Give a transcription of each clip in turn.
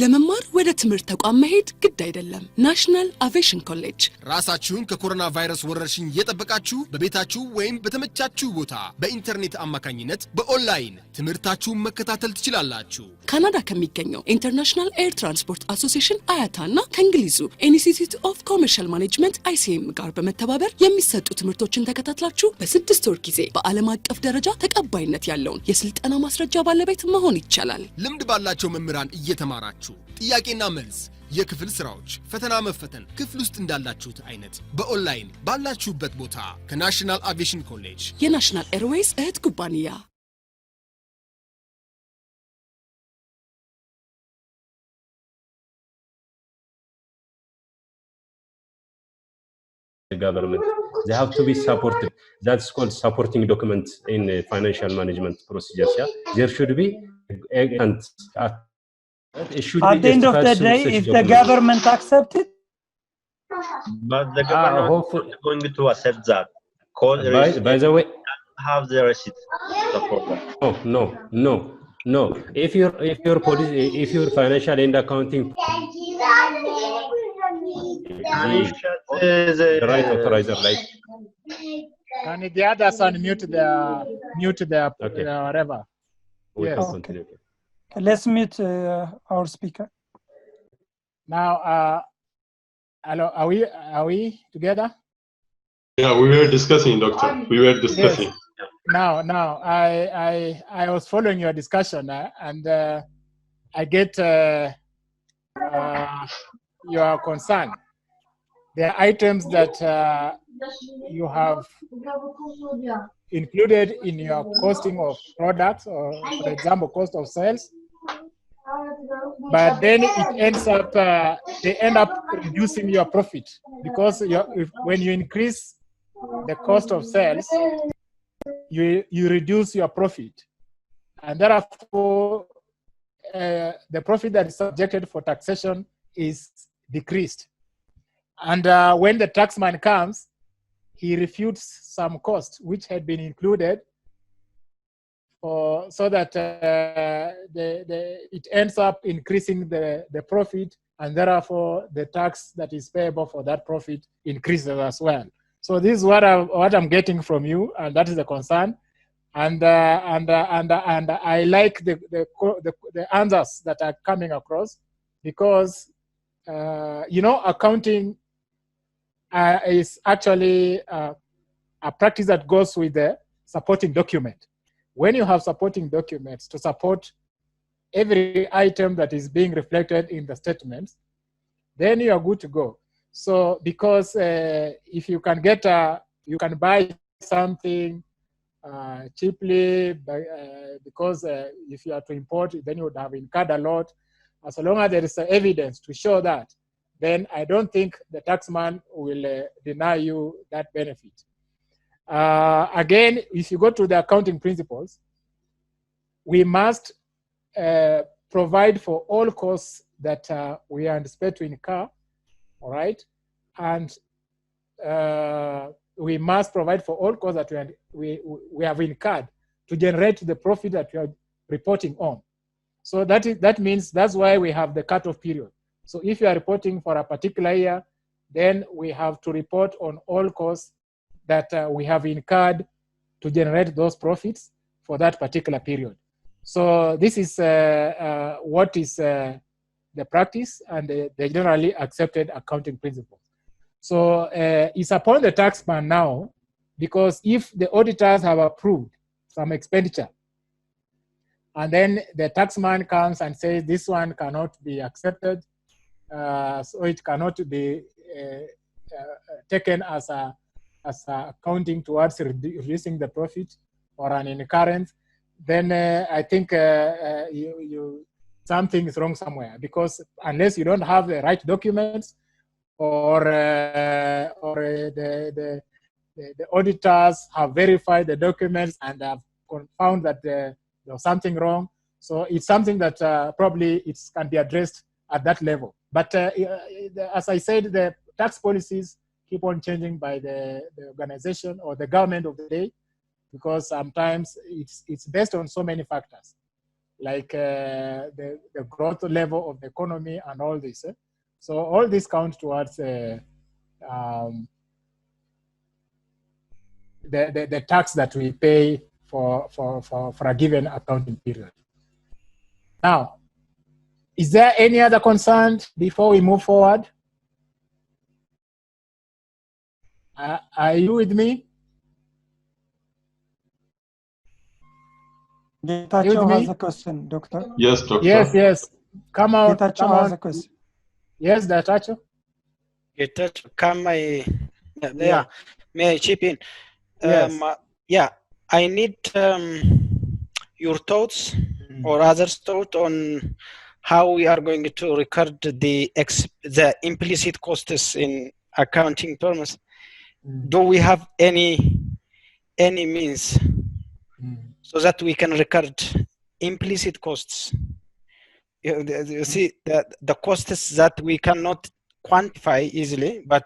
ለመማር ወደ ትምህርት ተቋም መሄድ ግድ አይደለም። ናሽናል አቪዬሽን ኮሌጅ ራሳችሁን ከኮሮና ቫይረስ ወረርሽኝ እየጠበቃችሁ በቤታችሁ ወይም በተመቻችሁ ቦታ በኢንተርኔት አማካኝነት በኦንላይን ትምህርታችሁን መከታተል ትችላላችሁ። ካናዳ ከሚገኘው ኢንተርናሽናል ኤር ትራንስፖርት አሶሲዬሽን አያታና ከእንግሊዙ ኢንስቲትዩት ኦፍ ኮመርሻል ማኔጅመንት ICM ጋር በመተባበር የሚሰጡ ትምህርቶችን ተከታትላችሁ በ6 ወር ጊዜ በዓለም አቀፍ ደረጃ ተቀባይነት ያለውን የስልጠና ማስረጃ ባለቤት መሆን ይቻላል። ልምድ ባላቸው መምህራን እየተማራችሁ ጥያቄና መልስ፣ የክፍል ስራዎች፣ ፈተና መፈተን ክፍል ውስጥ እንዳላችሁት አይነት በኦንላይን ባላችሁበት ቦታ ከናሽናል አቪዬሽን ኮሌጅ የናሽናል ኤርዌይስ እህት ኩባንያ the government. They have to be supported. That's called supporting document in financial management procedures. Yeah? There should be at the end of the day, if the government accepts it, but the government is going to accept that. By the way, have the receipt support that. No. If your financial and accounting the right authorizer, like. Can the others unmute their Okay. whatever? We Yes. can Okay. continue. let's mute our speaker. Now, hello, are we together? Yeah, we were discussing, doctor. We were discussing. Now, I was following your discussion, and I get your concern. There are items that you have included in your costing of products, or for example, cost of sales. But then it ends up, they end up reducing your profit, because when you increase the cost of sales, you reduce your profit, and therefore the profit that is subjected for taxation is decreased. And when the taxman comes, he refutes some cost which had been included, so that it ends up increasing the profit, and therefore the tax that is payable for that profit increases as well. So this is what I'm getting from you, and that is the concern. And I like the answers that are coming across, because accounting is actually a practice that goes with the supporting document. When you have supporting documents to support every item that is being reflected in the statements, then you are good to go. So because if you can you can buy something cheaply, because if you are to import, then you would have incurred a lot. As long as there is evidence to show that, then I don't think the taxman will deny you that benefit. Again, if you go to the accounting principles, we must provide for all costs that we anticipate to incur, all right? And we must provide for all costs that we have incurred to generate the profit that we are reporting on. So that means that's why we have the cutoff period. So if you are reporting for a particular year, then we have to report on all costs that we have incurred to generate those profits for that particular period. So this is what is the practice and the generally accepted accounting principle. So it's upon the taxman now, because if the auditors have approved some expenditure, and then the taxman comes and says this one cannot be accepted, so it cannot be taken as accounting towards reducing the profit or an incurrence, then I think something is wrong somewhere, because unless you don't have the right documents, or the auditors have verified the documents and have found that there was something wrong, so it's something that probably it can be addressed at that level. But as I said, the tax policies keep on changing by the organization or the government of the day, because sometimes it's based on so many factors. like the growth level of the economy and all this. So all this counts towards the tax that we pay for a given accounting period. Now, is there any other concern before we move forward? Are you with me? Getachew has a question, Doctor. Yes, Doctor. Yes. Come out. Getachew Come has on. a question. Yes, Getachew. Getachew, may I chip in? Yes. I need your thoughts or others' thoughts on how we are going to record the implicit costs in accounting terms. Do we have any means so that we can record implicit costs? You see the costs that we cannot quantify easily, but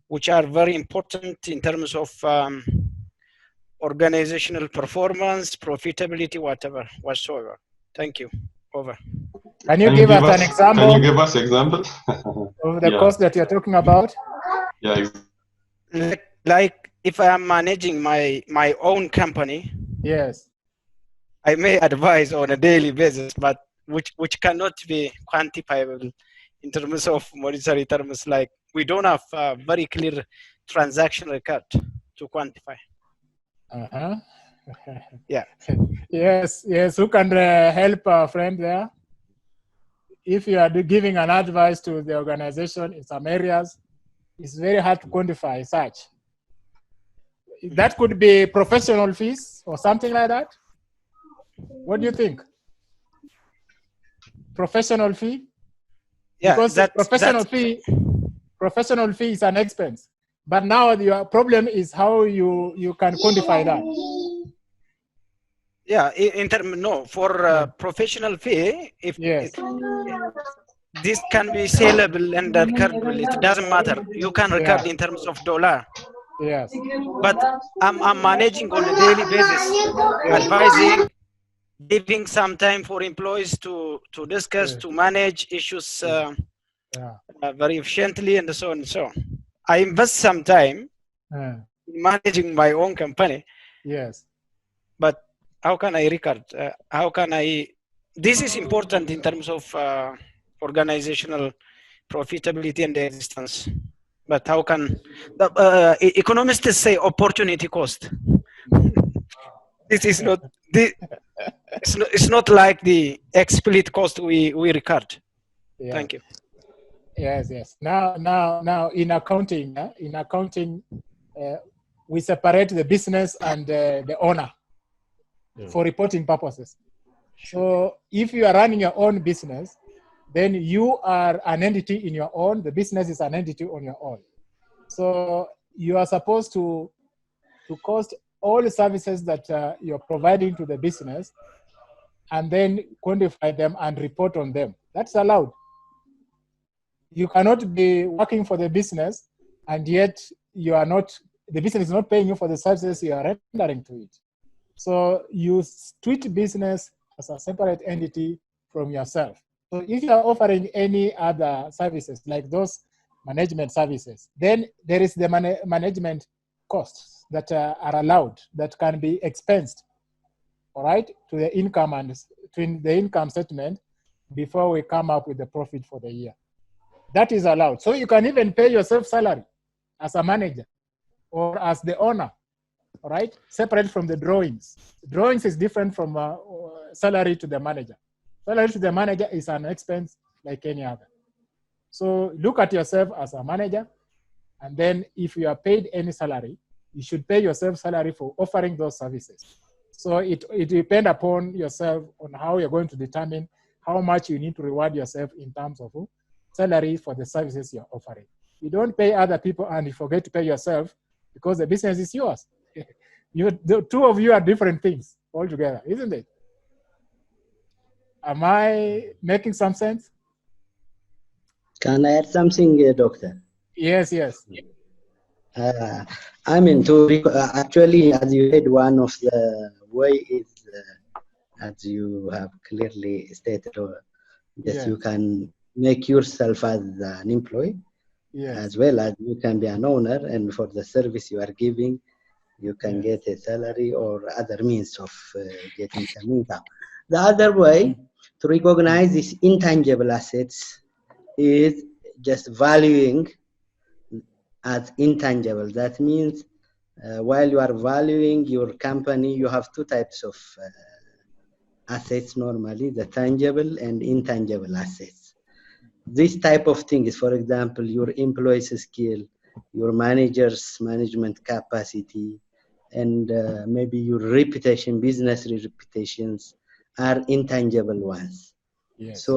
which are very important in terms of organizational performance, profitability, whatsoever. Thank you. Over. Can you give us an example? Can you give us example of the cost that you're talking about? Yeah. Like if I am managing my own company. Yes. I may advise on a daily basis, but which cannot be quantifiable in terms of monetary terms. Like we don't have a very clear transaction record to quantify. Yeah. Yes. Who can help our friend there? If you are giving an advice to the organization in some areas, it's very hard to quantify such. That could be professional fees or something like that. What do you think? Professional fee? Yeah, because professional fee is an expense. But now your problem is how you can quantify that. Yeah, for professional fee, if this can be saleable and recordable, it doesn't matter. You can record in terms of dollar. Yes. But I'm managing on a daily basis, advising, giving some time for employees to discuss, to manage issues very efficiently, and so on and so on. I invest some time in managing my own company. Yes. But how can I record? How can I? This is important in terms of organizational profitability and existence. But how can economists say opportunity cost? This is not it's not like the explicit cost we record. Yeah. Thank you. Yes. Now in accounting, we separate the business and the owner for reporting purposes. So if you are running your own business, then you are an entity in your own, the business is an entity on your own. So you are supposed to cost all the services that you're providing to the business and then quantify them and report on them. That's allowed. You cannot be working for the business and yet the business is not paying you for the services you are rendering to it. So you treat business as a separate entity from yourself. So if you are offering any other services like those management services, then there is the management costs that are allowed that can be expensed, all right, to the income and to the income statement before we come up with the profit for the year. That is allowed. So you can even pay yourself salary as a manager or as the owner, all right, separate from the drawings. Drawings is different from salary to the manager. Salary to the manager is an expense like any other. So look at yourself as a manager, and then if you are paid any salary, you should pay yourself salary for offering those services. So it depends upon yourself on how you're going to determine how much you need to reward yourself in terms of salary for the services you're offering. You don't pay other people and you forget to pay yourself because the business is yours. The two of you are different things altogether, isn't it? Am I making some sense? Can I add something, Doctor? Yes. I mean, actually, as you said, one of the way is as you have clearly stated, Yes. you can make yourself as an employee, Yes. as well as you can be an owner, and for the service you are giving, you can Yes. get a salary or other means of getting some income. The other way to recognize these intangible assets is just valuing as intangible. That means while you are valuing your company, you have two types of assets normally, the tangible and intangible assets. This type of thing is, for example, your employee's skill, your manager's management capacity, and maybe your reputation, business reputations are intangible ones. Yes. So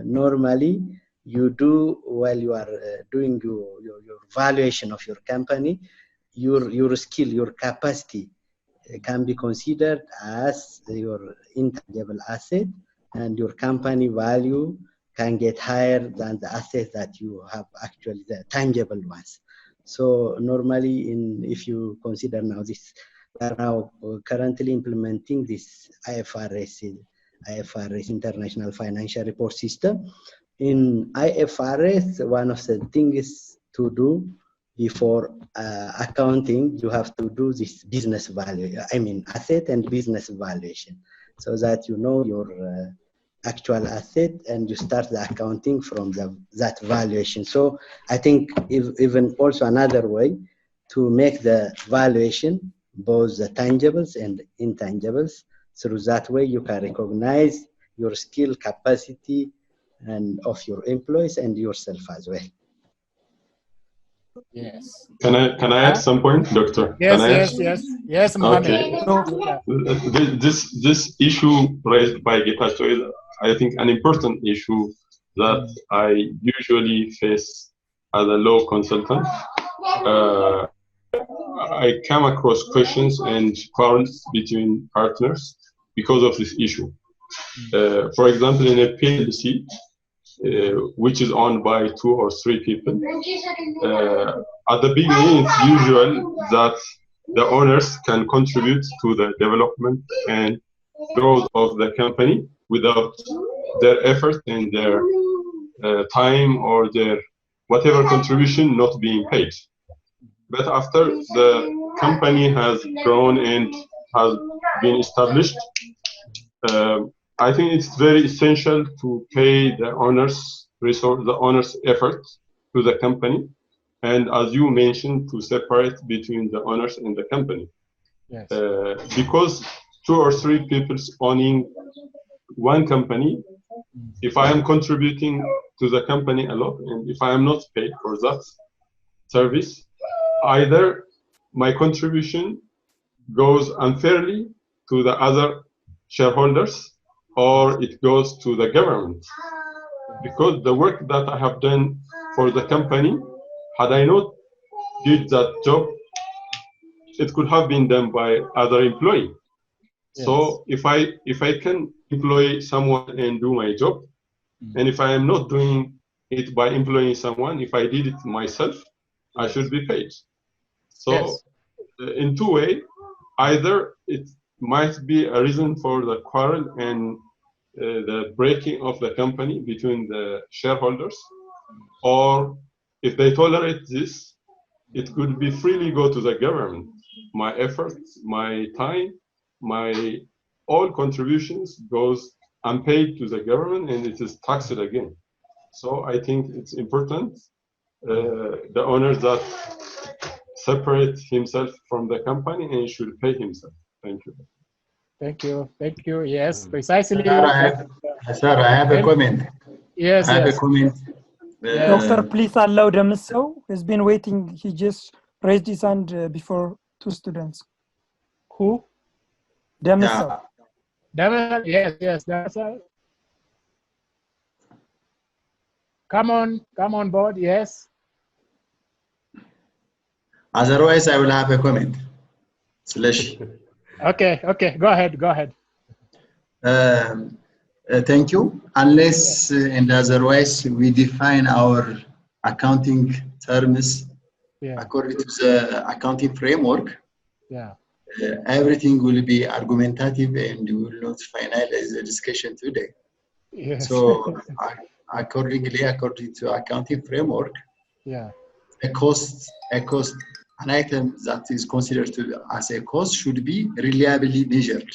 normally you do, while you are doing your valuation of your company, your skill, your capacity can be considered as your intangible asset, and your company value can get higher than the assets that you have actually, the tangible ones. So normally, if you consider now this, we are now currently implementing this IFRS International Financial Report System. In IFRS, one of the things to do before accounting, you have to do this business value, asset and business valuation, so that you know your actual asset and you start the accounting from that valuation. So I think even also another way to make the valuation, both the tangibles and intangibles, through that way you can recognize your skill, capacity, and of your employees and yourself as well. Yes. Can I add some point, Doctor? Yes, Mohammed. Okay. This issue raised by Getachew is, I think, an important issue that I usually face as a law consultant. I come across questions and quarrels between partners because of this issue. For example, in a PLC, which is owned by 2 or 3 people, at the beginning it's usual that the owners can contribute to the development and growth of the company without their effort and their time or their whatever contribution not being paid. But after the company has grown and has been established, I think it's very essential to pay the owner's resource, the owner's effort to the company, and as you mentioned, to separate between the owners and the company. Yes. Because 2 or 3 people owning one company, if I am contributing to the company a lot, and if I am not paid for that service, either my contribution goes unfairly to the other shareholders, or it goes to the government. Because the work that I have done for the company, had I not did that job, it could have been done by other employee. Yes. So if I can employ someone and do my job, and if I am not doing it by employing someone, if I did it myself, I should be paid. So in 2 ways, either it might be a reason for the quarrel and the breaking of the company between the shareholders, or if they tolerate this, it could be freely go to the government. My efforts, my time, my all contributions goes unpaid to the government, and it is taxed again. So I think it's important the owner that separate himself from the company and should pay himself. Thank you. Thank you. Thank you. Yes, precisely. Sir, I have a comment. Yes, I have a comment. Doctor, please allow Damiso. He's been waiting. He just raised his hand before 2 students. Who? Damiso. Damiso, yes, Damiso. Come on board, yes. Otherwise, I will have a comment. Slash. Okay, go ahead. Thank you. Unless and otherwise we define our accounting terms according to the accounting framework. everything will be argumentative and we will not finalize the discussion today. Yes. So according to accounting framework, yeah, a cost, an item that is considered as a cost should be reliably measured.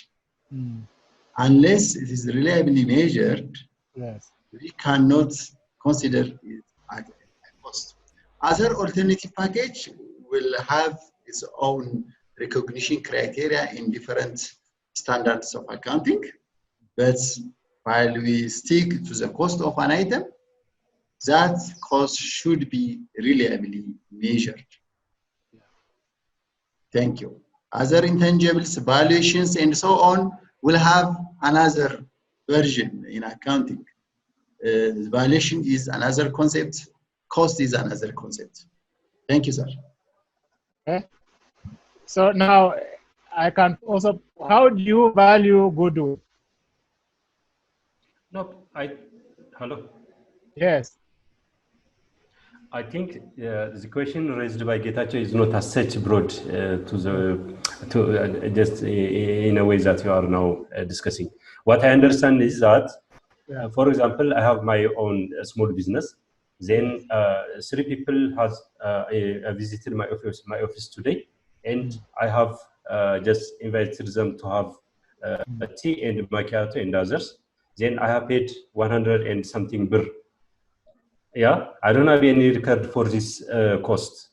Unless it is reliably measured, yes, we cannot consider it as a cost. Other alternative package will have its own recognition criteria in different standards of accounting, but while we stick to the cost of an item, that cost should be reliably measured. Thank you. Other intangibles, valuations, and so on will have another version in accounting. Valuation is another concept, cost is another concept. Thank you, sir. okay. So now I can also, how do you value goodwill? No, hello. Yes. I think the question raised by Getachew is not as such broad just in a way that you are now discussing. What I understand is that, for example, I have my own small business. Then 3 people has visited my office today, and I have just invited them to have a tea and macchiato and others. Then I have paid 100 and something birr. Yeah, I don't have any record for this cost.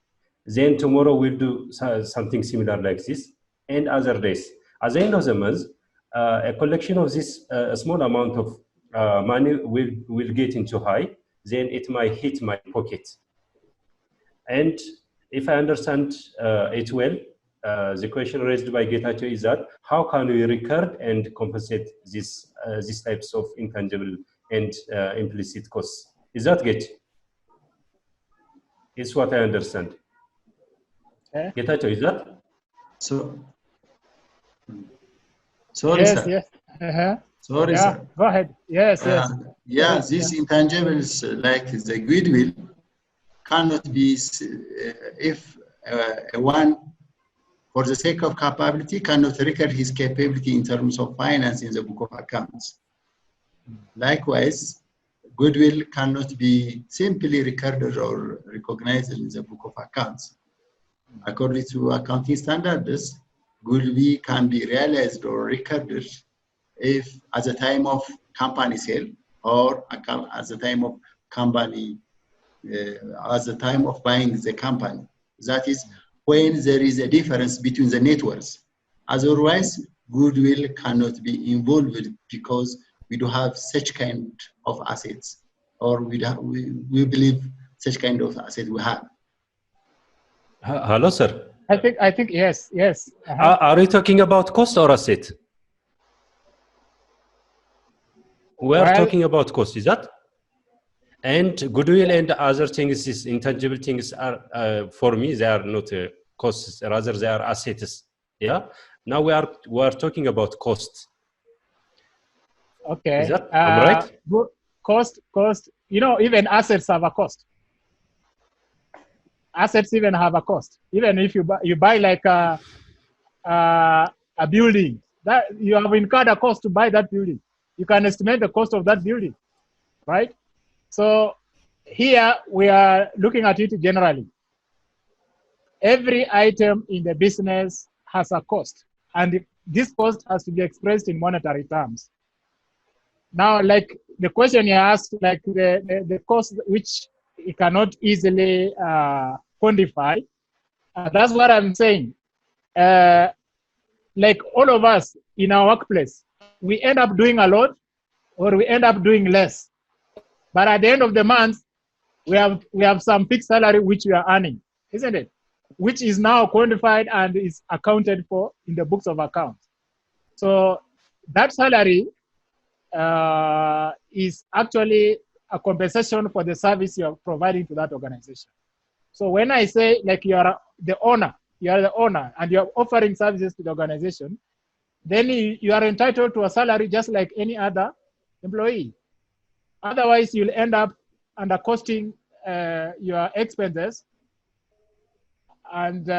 Then tomorrow we'll do something similar like this, and other days. At the end of the month, a collection of this small amount of money will get into high. Then it might hit my pocket. And if I understand it well, the question raised by Getachew is that how can we record and compensate these types of intangible and implicit costs? Is that good? It's what I understand. Getachew, is that? So, sorry, yes, sir. Yes. Sorry, yeah, sir. Go ahead. Yes, yes. Yeah, these intangibles like the goodwill cannot be, if one, for the sake of capability, cannot record his capability in terms of finance in the book of accounts. Likewise, goodwill cannot be simply recorded or recognized in the book of accounts. According to accounting standards, goodwill can be realized or recorded if at the time of company sale or at the time of company, at the time of buying the company. That is when there is a difference between the net worth. Otherwise, goodwill cannot be involved because we do have such kind of assets, or we believe such kind of asset we have. Hello, sir. I think yes. Are you talking about cost or asset? We are talking about cost, is that? And goodwill and other things, these intangible things are, for me, they are not costs, rather they are assets. Yeah. Now we are talking about cost. Okay. Is that I'm right? Cost. You know, even assets have a cost. Assets even have a cost. Even if you buy like a building, that you have incurred a cost to buy that building. You can estimate the cost of that building, right? So here we are looking at it generally. Every item in the business has a cost, and this cost has to be expressed in monetary terms. Now, like the question you asked, like the cost which you cannot easily quantify, that's what I'm saying. Like all of us in our workplace, we end up doing a lot or we end up doing less. But at the end of the month, we have some fixed salary which we are earning, isn't it? Which is now quantified and is accounted for in the books of accounts. So that salary is actually a compensation for the service you are providing to that organization. So when I say like you are the owner and you are offering services to the organization, then you are entitled to a salary just like any other employee. Otherwise, you'll end up undercosting your expenses and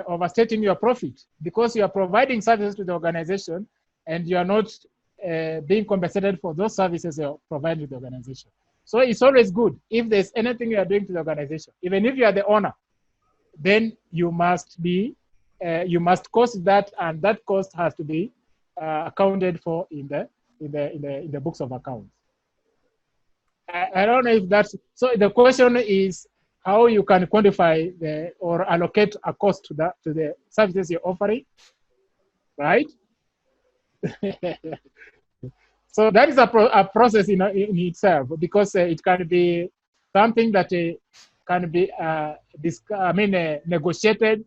overstating your profit, because you are providing services to the organization and you are not being compensated for those services you provide to the organization. So it's always good if there's anything you are doing to the organization, even if you are the owner, then you must cost that, and that cost has to be accounted for in the books of accounts. I don't know if that's so. The question is how you can quantify or allocate a cost to the services you're offering, right? So that is a process in itself, because it can be something that can be negotiated,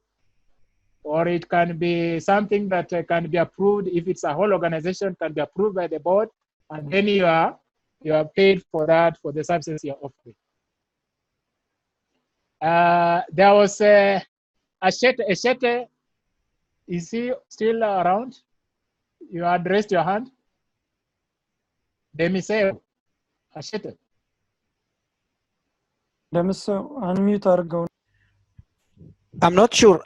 or it can be something that can be approved. If it's a whole organization, can be approved by the board, and then you are paid for that, for the services you're offering. There was a Shete. Is he still around? You had raised your hand. Demiseo, Ashete. Demiseo, unmute አድርገው. I'm not sure.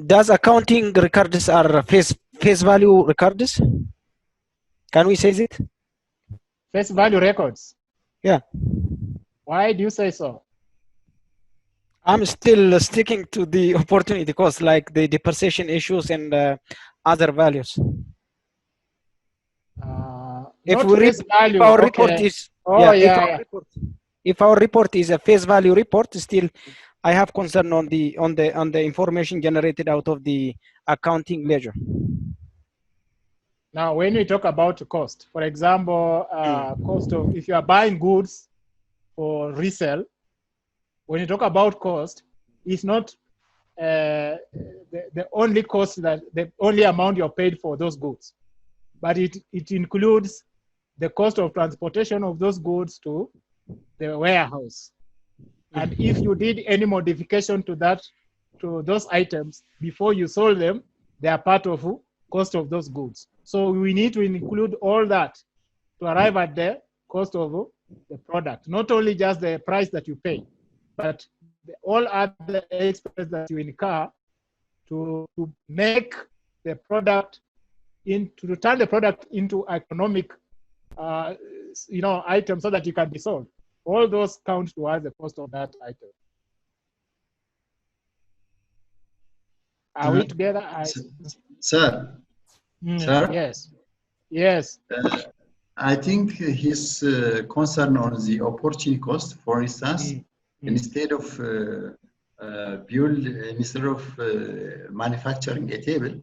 Does accounting records are face value records? Can we say it? Face value records? Yeah. Why do you say so? I'm still sticking to the opportunity cost, like the depreciation issues and other values. If our report is if our report is a face value report, still I have concern on the information generated out of the accounting ledger. Now, when we talk about cost, for example, cost of, if you are buying goods for resale, when you talk about cost, it's not the only cost, that the only amount you're paid for those goods, but it includes the cost of transportation of those goods to the warehouse. And if you did any modification to those items before you sold them, they are part of cost of those goods. So we need to include all that to arrive at the cost of the product, not only just the price that you pay, but all other expenses that you incur to make the product to turn the product into economic item so that you can be sold. All those count towards the cost of that item. Are we together? Sir? Sir? Yes. Yes. I think his concern on the opportunity cost, for instance, instead of manufacturing a table,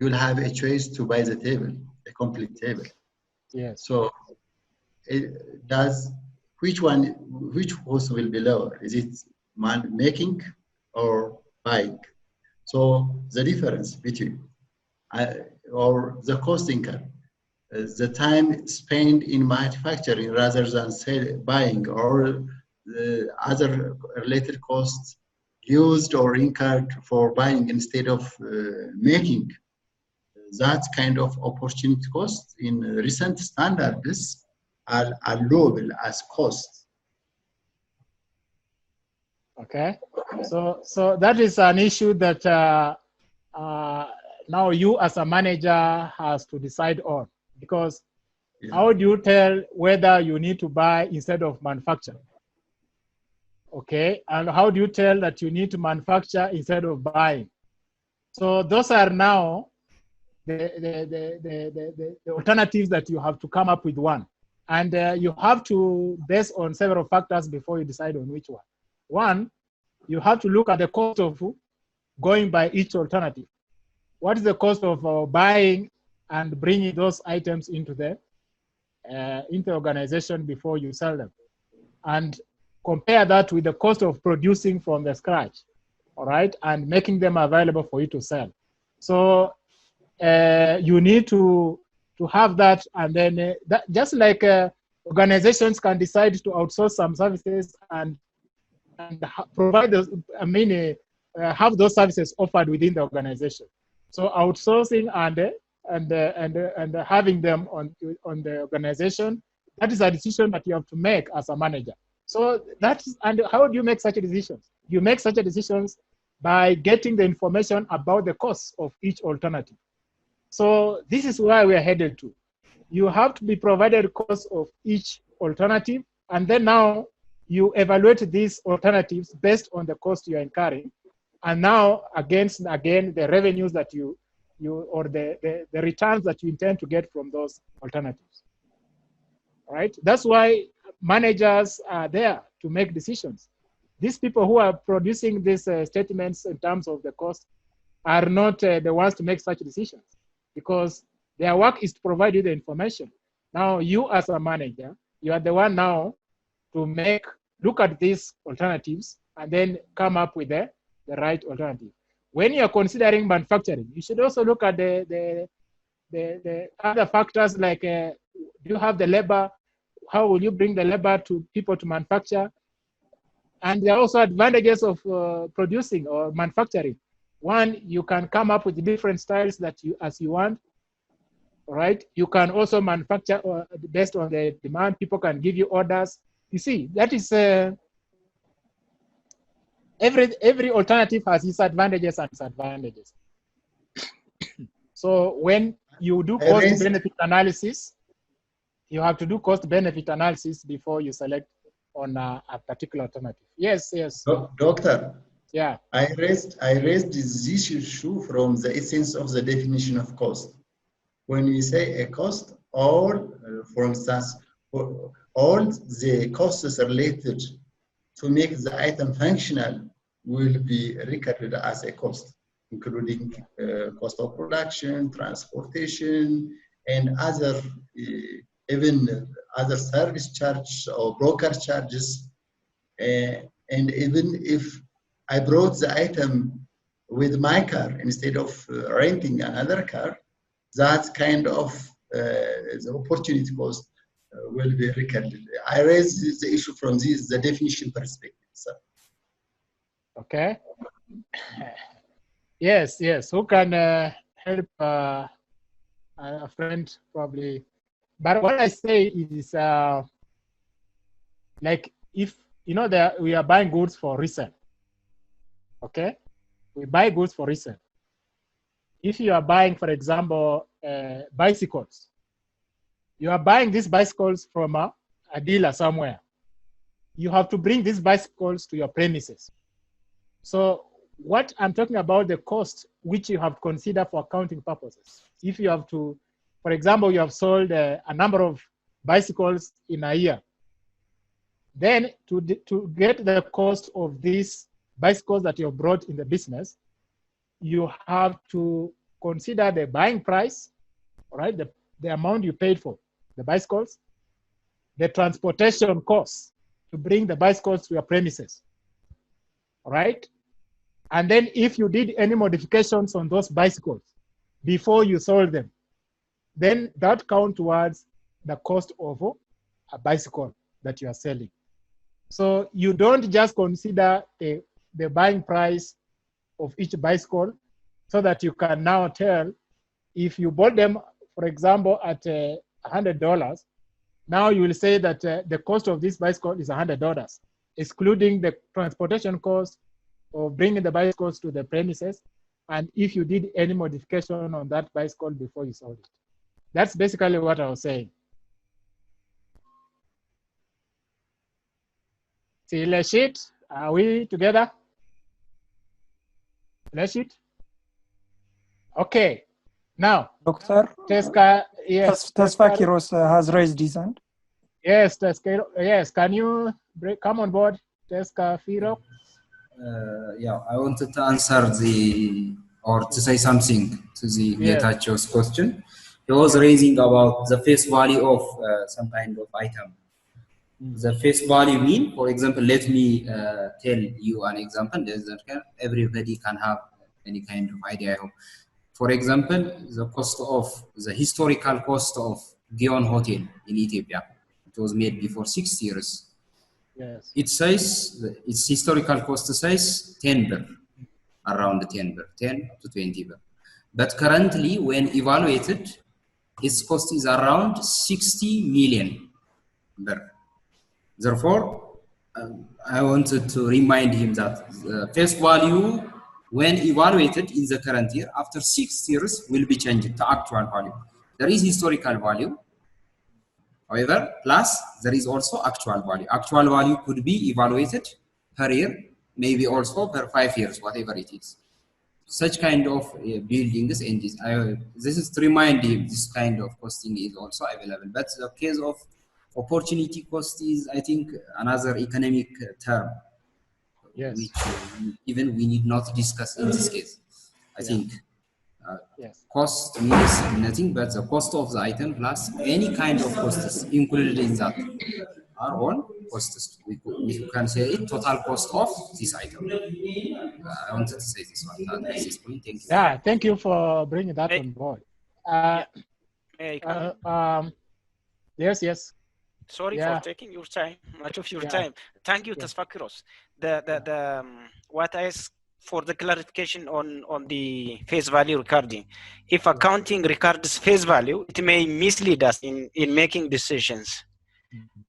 you'll have a choice to buy the table, a complete table. Yes. So which cost will be lower? Is it making or buying? So the difference between or the cost incurred, the time spent in manufacturing rather than buying, or the other related costs used or incurred for buying instead of making, that kind of opportunity costs in recent standards are allowable as costs. Okay, so that is an issue that now you as a manager has to decide on, because how do you tell whether you need to buy instead of manufacture? Okay, and how do you tell that you need to manufacture instead of buying? So those are now the alternatives that you have to come up with one. And you have to base on several factors before you decide on which one. One, you have to look at the cost of going by each alternative. What is the cost of buying and bringing those items into the organization before you sell them? And compare that with the cost of producing from the scratch, all right, and making them available for you to sell. So you need to have that, and then that, just like organizations can decide to outsource some services and provide those, have those services offered within the organization. So outsourcing and having them on the organization, that is a decision that you have to make as a manager. So that's, and how do you make such decisions? you make such a decisions by getting the information about the costs of each alternative. So this is where we are headed to. You have to be provided cost of each alternative, and then now you evaluate these alternatives based on the cost you're incurring, and now against again the revenues that you or the returns that you intend to get from those alternatives. Right? That's why managers are there to make decisions. These people who are producing these statements in terms of the cost are not the ones to make such decisions, because their work is to provide you the information. Now, you as a manager, you are the one now to look at these alternatives and then come up with the right alternative. When you are considering manufacturing, you should also look at the other factors like, do you have the labor? How will you bring the labor to people to manufacture? And there are also advantages of producing or manufacturing. One, you can come up with different styles as you want. Right? You can also manufacture based on the demand. People can give you orders. You see, that is every alternative has its advantages and disadvantages. So when you do cost-benefit analysis, you have to do cost-benefit analysis before you select on a particular alternative. Yes. Doctor. Yeah. I raised this issue from the essence of the definition of cost. When we say a cost, for instance, all the costs related to make the item functional will be recorded as a cost, including cost of production, transportation, and other even other service charges or broker charges. And even if I brought the item with my car instead of renting another car, that kind of the opportunity cost will be recorded. I raise the issue from the definition perspective, sir. Okay. Yes. Who can help a friend probably? But what I say is like if we are buying goods for resale. Okay, we buy goods for resale. If you are buying, for example, bicycles, you are buying these bicycles from a dealer somewhere. You have to bring these bicycles to your premises. So what I'm talking about, the cost which you have to consider for accounting purposes. If you have to, for example, you have sold a number of bicycles in a year, then to get the cost of these bicycles that you have brought in the business, you have to consider the buying price, right? The amount you paid for the bicycles, the transportation costs to bring the bicycles to your premises, right? And then if you did any modifications on those bicycles before you sold them, then that counts towards the cost of a bicycle that you are selling. So you don't just consider the buying price of each bicycle, so that you can now tell if you bought them, for example, at $100, now you will say that the cost of this bicycle is $100, excluding the transportation cost of bringing the bicycles to the premises, and if you did any modification on that bicycle before you sold it. That's basically what I was saying. See, Leshit, are we together? Leshit? Okay, now, Doctor, Teska, yes. Tesfa Kiros has raised his hand. Yes, Teska, yes. Can you come on board, Teska Firo? Yeah, I wanted to answer to say something to the Getacheo's question. He was raising about the face value of some kind of item. The face value mean, for example, let me tell you an example. Everybody can have any kind of idea. For example, the historical cost of Gion Hotel in Ethiopia. It was made before 6 years. Yes. It says, its historical cost says 10 birr, around 10 birr, 10 to 20 birr. But currently, when evaluated, its cost is around 60 million birr. Therefore, I wanted to remind him that face value, when evaluated in the current year, after 6 years will be changed to actual value. There is historical value. However, plus there is also actual value. Actual value could be evaluated per year, maybe also per 5 years, whatever it is. Such kind of buildings and this is to remind him this kind of costing is also available. But the case of opportunity cost is, I think, another economic term, yes, which even we need not discuss in this case. I think cost means nothing but the cost of the item plus any kind of costs included in that are all costs. We can say it total cost of this item. I wanted to say this one at this point. Thank you. Yeah, thank you for bringing that on board. Yes. Sorry for taking your time, much of your time. Thank you, Tasfakiros. What I asked for the clarification on the face value recording. If accounting records face value, it may mislead us in making decisions.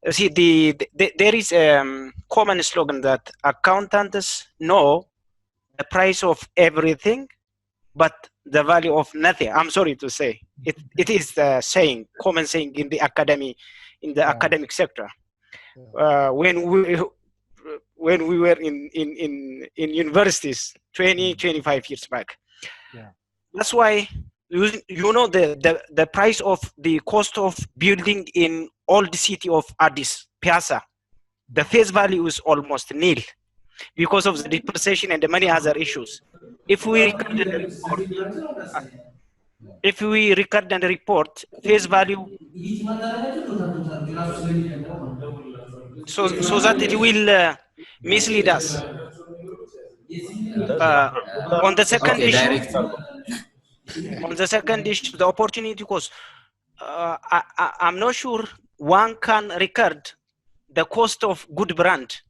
See, there is a common slogan that accountants know the price of everything, but the value of nothing. I'm sorry to say, it is the saying, common saying in the academic sector. When we were in universities 25 years back. That's why you know the price of the cost of building in old city of Addis, Piazza, the face value is almost nil because of the depreciation and the many other issues. If we record and report face value, so that it will mislead us. On the second issue, the opportunity cost. I'm not sure one can record the cost of good brand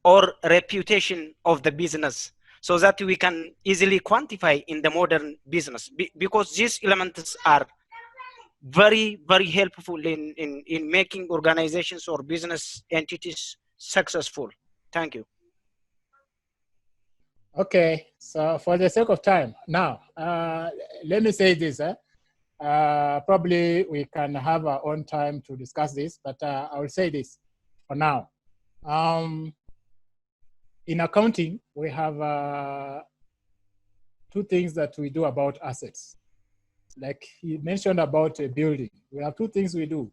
or reputation of the business, so that we can easily quantify in the modern business, because these elements are very, very helpful in making organizations or business entities successful. Thank you. Okay, so for the sake of time, now, let me say this. Probably we can have our own time to discuss this, but I will say this for now. In accounting, we have two things that we do about assets. Like he mentioned about a building, we have two things we do.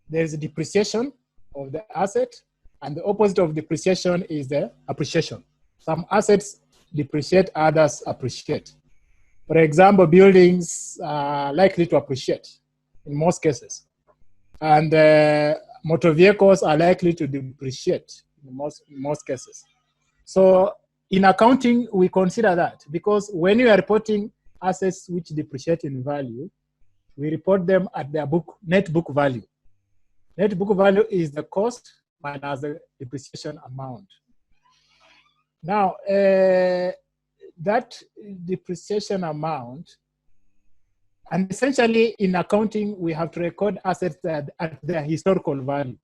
There's a depreciation of the asset, and the opposite of depreciation is the appreciation. Some assets depreciate, others appreciate. For example, buildings are likely to appreciate in most cases, and motor vehicles are likely to depreciate in most cases. So in accounting, we consider that, because when you are reporting assets which depreciate in value, we report them at their net book value. Net book value is the cost minus the depreciation amount. Now, that depreciation amount, and essentially in accounting, we have to record assets at their historical value.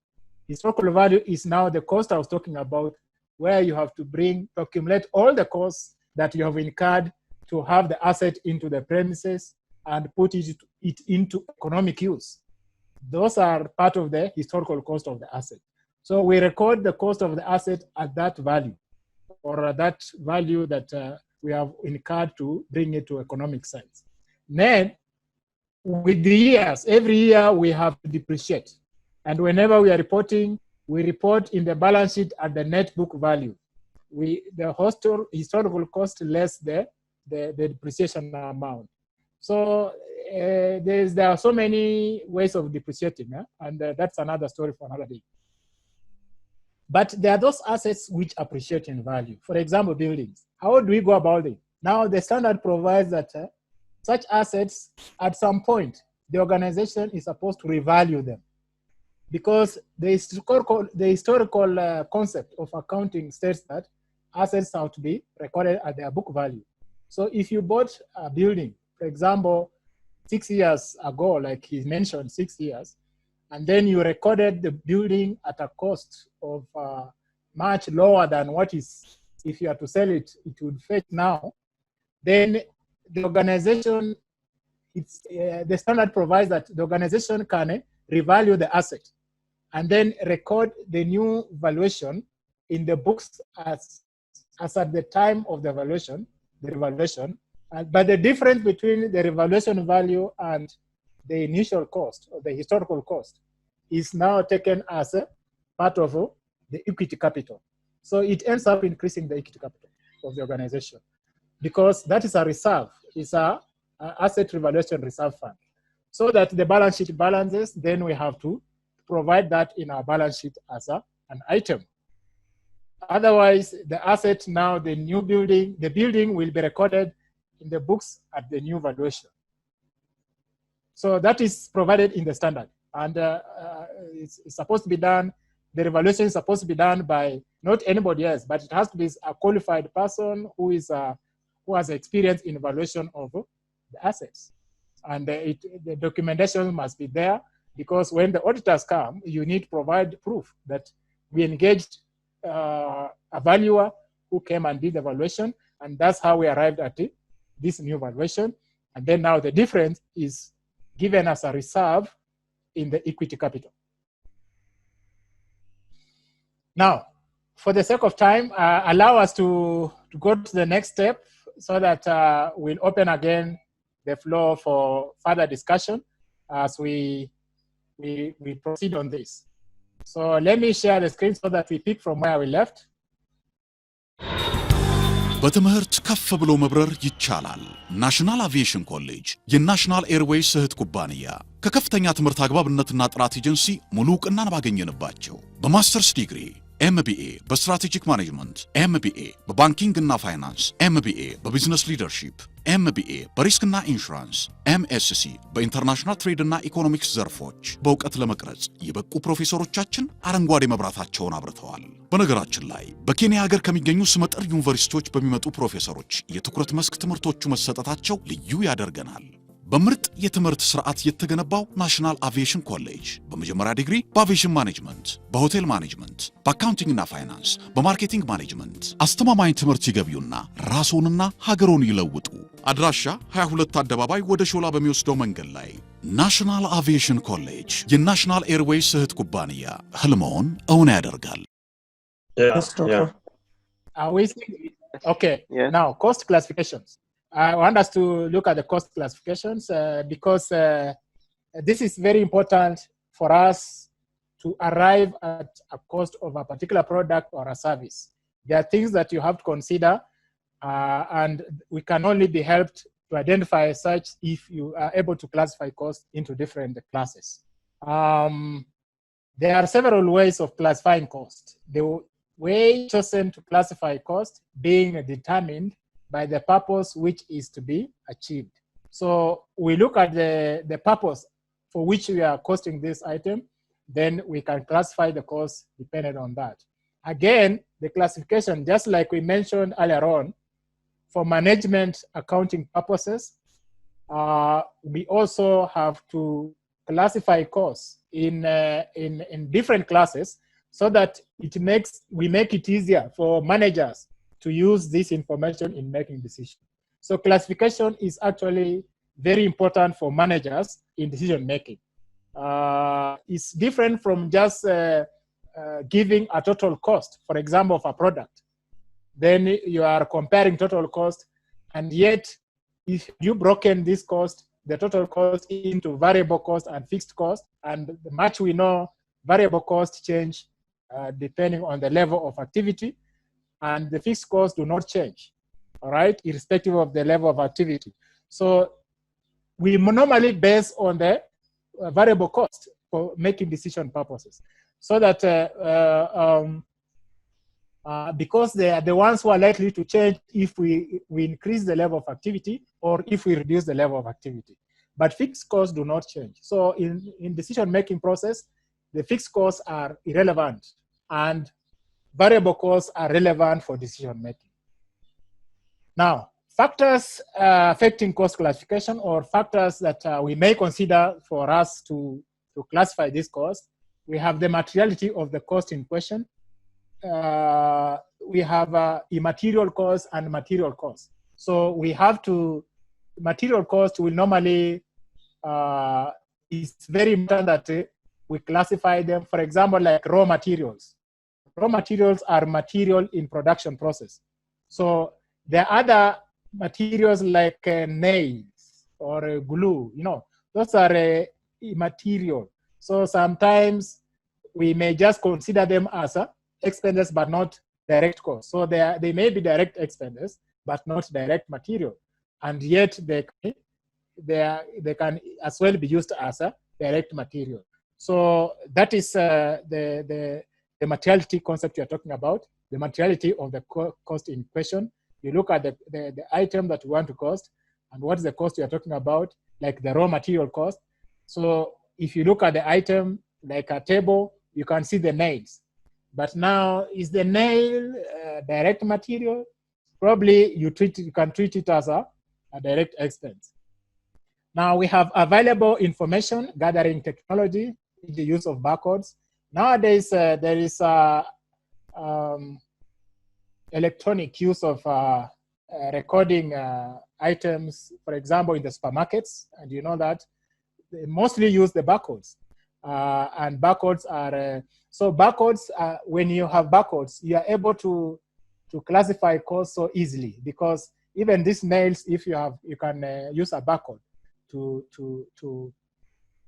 Historical value is now the cost I was talking about, where you have to accumulate all the costs that you have incurred to have the asset into the premises and put it into economic use. Those are part of the historical cost of the asset. So we record the cost of the asset at that value, or that value that we have incurred to bring it to economic sense. Then, with the years, every year we have to depreciate. And whenever we are reporting, we report in the balance sheet at the net book value. The historical cost less the depreciation amount. So there are so many ways of depreciating, and that's another story for another day. But there are those assets which appreciate in value. For example, buildings. How do we go about it? Now, the standard provides that such assets, at some point, the organization is supposed to revalue them, because the historical concept of accounting states that assets have to be recorded at their book value. So if you bought a building, for example, 6 years ago, like he mentioned, 6 years, and then you recorded the building at a cost of much lower than what is, if you are to sell it, it would fetch now, then the organization, the standard provides that the organization can revalue the asset and then record the new valuation in the books as at the time of the revaluation. But the difference between the revaluation value and the initial cost or the historical cost is now taken as a part of the equity capital. So it ends up increasing the equity capital of the organization because that is a reserve, it's a asset revaluation reserve fund. So that the balance sheet balances, then we have to provide that in our balance sheet as an item. Otherwise, the asset now, the building will be recorded in the books at the new valuation. So that is provided in the standard. And it's supposed to be done, the revaluation is supposed to be done by not anybody else, but it has to be a qualified person who has experience in valuation of the assets. And the documentation must be there because when the auditors come, you need to provide proof that we engaged a valuer who came and did the valuation, and that's how we arrived at this new valuation. And then now the difference is given as a reserve in the equity capital. Now, for the sake of time, allow us to go to the next step so that we'll open again the floor for further discussion as we proceed on this. So let me share the screen so that we pick from where we left. በትምህርት ከፍ ብሎ መብረር ይቻላል። ናሽናል አቪዬሽን ኮሌጅ የናሽናል ኤርዌይስ እህት ኩባንያ ከከፍተኛ ትምህርት አግባብነትና ጥራት ኤጀንሲ ሙሉ ዕውቅናን ባገኘንባቸው በማስተርስ ዲግሪ MBA በስትራቴጂክ ማኔጅመንት፣ MBA በባንኪንግ እና ፋይናንስ፣ MBA በቢዝነስ ሊደርሺፕ፣ MBA በሪስክና ኢንሹራንስ፣ MSc በኢንተርናሽናል ትሬድ እና ኢኮኖሚክስ ዘርፎች በእውቀት ለመቅረጽ የበቁ ፕሮፌሰሮቻችን አረንጓዴ መብራታቸውን አብርተዋል። በነገራችን ላይ በኬንያ ሀገር ከሚገኙ ስመጥር ዩኒቨርሲቲዎች በሚመጡ ፕሮፌሰሮች የትኩረት መስክ ትምህርቶቹ መሰጠታቸው ልዩ ያደርገናል። በምርጥ የትምህርት ስርዓት የተገነባው ናሽናል አቪዬሽን ኮሌጅ በመጀመሪያ ዲግሪ በአቪዬሽን ማኔጅመንት፣ በሆቴል ማኔጅመንት፣ በአካውንቲንግ እና ፋይናንስ፣ በማርኬቲንግ ማኔጅመንት አስተማማኝ ትምህርት ይገቢውና ራስዎንና ሀገሮን ይለውጡ። አድራሻ 22 አደባባይ ወደ ሾላ በሚወስደው መንገድ ላይ ናሽናል አቪዬሽን ኮሌጅ የናሽናል ኤርዌይስ እህት ኩባንያ ህልሞን እውን ያደርጋል። Okay, now cost classifications. I want us to look at the cost classifications because this is very important for us to arrive at a cost of a particular product or a service. There are things that you have to consider and we can only be helped to identify such if you are able to classify cost into different classes. There are several ways of classifying cost. The way chosen to classify cost being determined by the purpose which is to be achieved. So we look at the purpose for which we are costing this item, then we can classify the cost depending on that. Again, the classification, just like we mentioned earlier on, for management accounting purposes, we also have to classify costs in different classes so that we make it easier for managers to use this information in making decisions. So classification is actually very important for managers in decision making. It's different from just giving a total cost, for example, of a product. Then you are comparing total cost, and yet if you broken this cost, the total cost into variable cost and fixed cost, and much we know variable cost change depending on the level of activity, and the fixed costs do not change, all right, irrespective of the level of activity. So we normally base on the variable cost for making decision purposes, so that because they are the ones who are likely to change if we increase the level of activity or if we reduce the level of activity. But fixed costs do not change. So in decision-making process, the fixed costs are irrelevant and variable costs are relevant for decision making. Now, factors affecting cost classification or factors that we may consider for us to classify this cost, we have the materiality of the cost in question, we have immaterial cost and material cost. So we have to, material cost will normally, it's very important that we classify them. For example, like raw materials. Raw materials are material in production process. So there are other materials like nails or glue, you know, those are immaterial. So sometimes we may just consider them as expenses, but not direct costs. So they may be direct expenses, but not direct material. And yet they can as well be used as a direct material. So that is the materiality concept you're talking about, the materiality of the cost in question. You look at the item that you want to cost and what is the cost you're talking about, like the raw material cost. So if you look at the item, like a table, you can see the nails. But now, is the nail direct material? Probably you can treat it as a direct expense. Now we have available information gathering technology, the use of barcodes. Nowadays, there is electronic use of recording items, for example, in the supermarkets, and you know that they mostly use the barcodes. And barcodes are, so barcodes, when you have barcodes, you are able to classify costs so easily, because even these nails, if you have, you can use a barcode to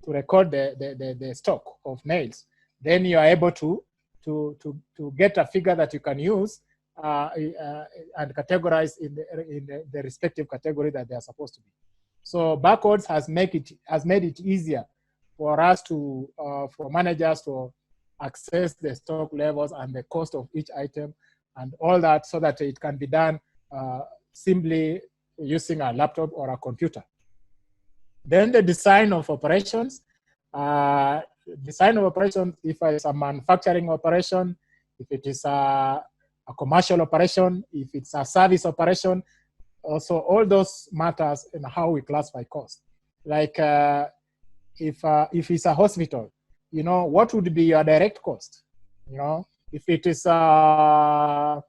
record the stock of nails. Then you are able to get a figure that you can use and categorize in the respective category that they are supposed to be. So barcodes has made it easier for us to for managers to access the stock levels and the cost of each item and all that, so that it can be done simply using a laptop or a computer. Then the design of operations. Design of operations, if it's a manufacturing operation, if it is a commercial operation, if it's a service operation, also all those matters in how we classify costs. Like if it's a hospital, you know, what would be your direct cost? You know, if it is a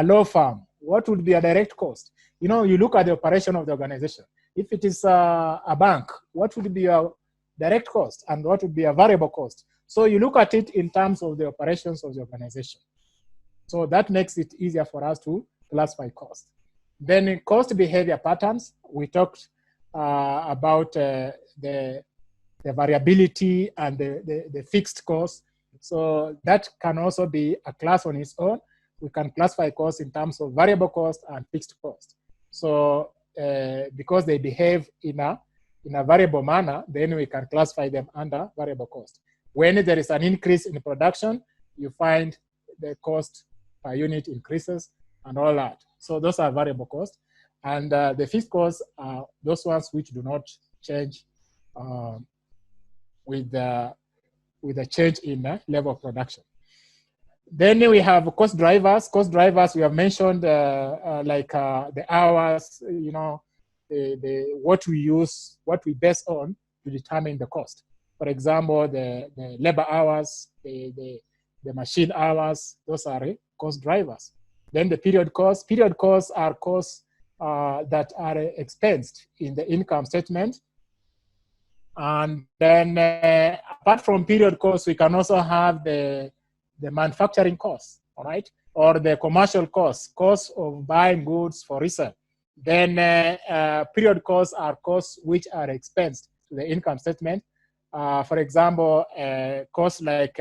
law firm, what would be a direct cost? You know, you look at the operation of the organization. If it is a bank, what would be your direct cost and what would be a variable cost? So you look at it in terms of the operations of the organization. So that makes it easier for us to classify cost. Then cost behavior patterns. We talked about the variability and the fixed cost. So that can also be a class on its own. We can classify costs in terms of variable cost and fixed cost. So because they behave in a variable manner, then we can classify them under variable cost. When there is an increase in production, you find the cost per unit increases and all that. So those are variable costs. And the fixed costs are those ones which do not change with the change in level of production. Then we have cost drivers. Cost drivers, we have mentioned like the hours, you know, what we use, what we base on to determine the cost. For example, the labor hours, the machine hours, those are cost drivers. Then the period costs. Period costs are costs that are expensed in the income statement. And then apart from period costs, we can also have the manufacturing costs, all right? Or the commercial costs of buying goods for resale. Then period costs are costs which are expensed to the income statement. For example, costs like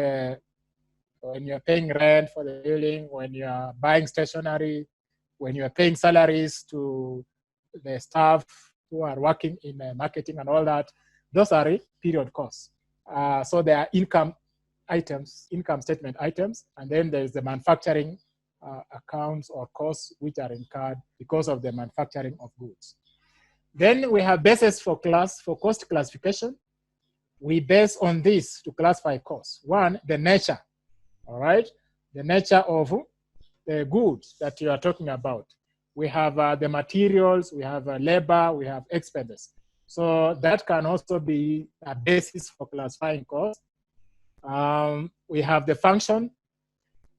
when you're paying rent for the building, when you're buying stationery, when you're paying salaries to the staff who are working in marketing and all that, those are period costs. So there are income items, income statement items, and then there's the manufacturing accounts or costs which are incurred because of the manufacturing of goods. Then we have basis for cost classification. We base on this to classify costs. One, the nature, all right? The nature of the goods that you are talking about. We have the materials, we have labor, we have expenses. So that can also be a basis for classifying costs. We have the function.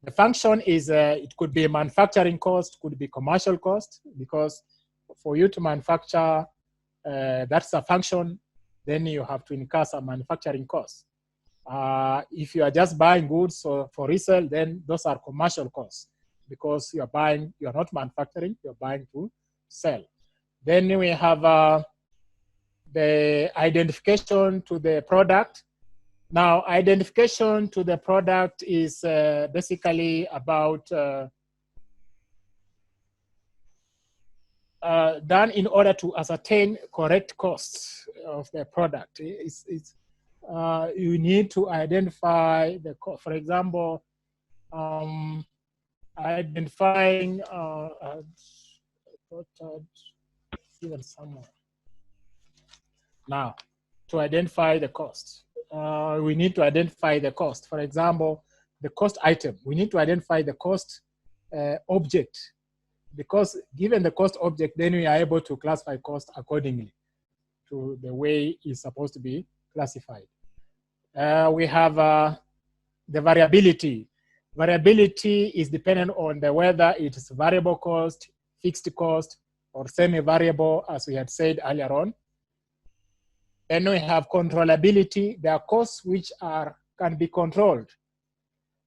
The function is, it could be manufacturing cost, could be commercial cost, because for you to manufacture, that's a function, then you have to incur some manufacturing costs. If you are just buying goods for resale, then those are commercial costs, because you are not manufacturing, you're buying to sell. Then we have the identification to the product. Now, identification to the product is basically about done in order to ascertain correct costs of the product. You need to identify the cost. For example, identifying even somewhere. Now, to identify the cost, we need to identify the cost. For example, the cost item, we need to identify the cost object, because given the cost object, then we are able to classify cost accordingly to the way it's supposed to be classified. We have the variability. Variability is dependent on whether it is variable cost, fixed cost, or semi-variable, as we had said earlier on. Then we have controllability. There are costs which can be controlled,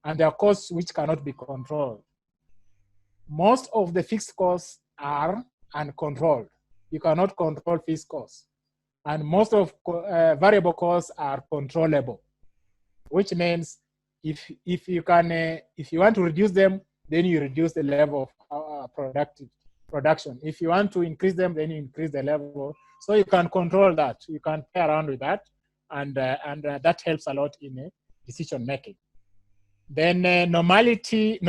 and there are costs which cannot be controlled. Most of the fixed costs are uncontrolled. You cannot control fixed costs. And most of variable costs are controllable, which means if you want to reduce them, then you reduce the level of production. If you want to increase them, then you increase the level. So you can control that. You can play around with that, and that helps a lot in decision making. Then normality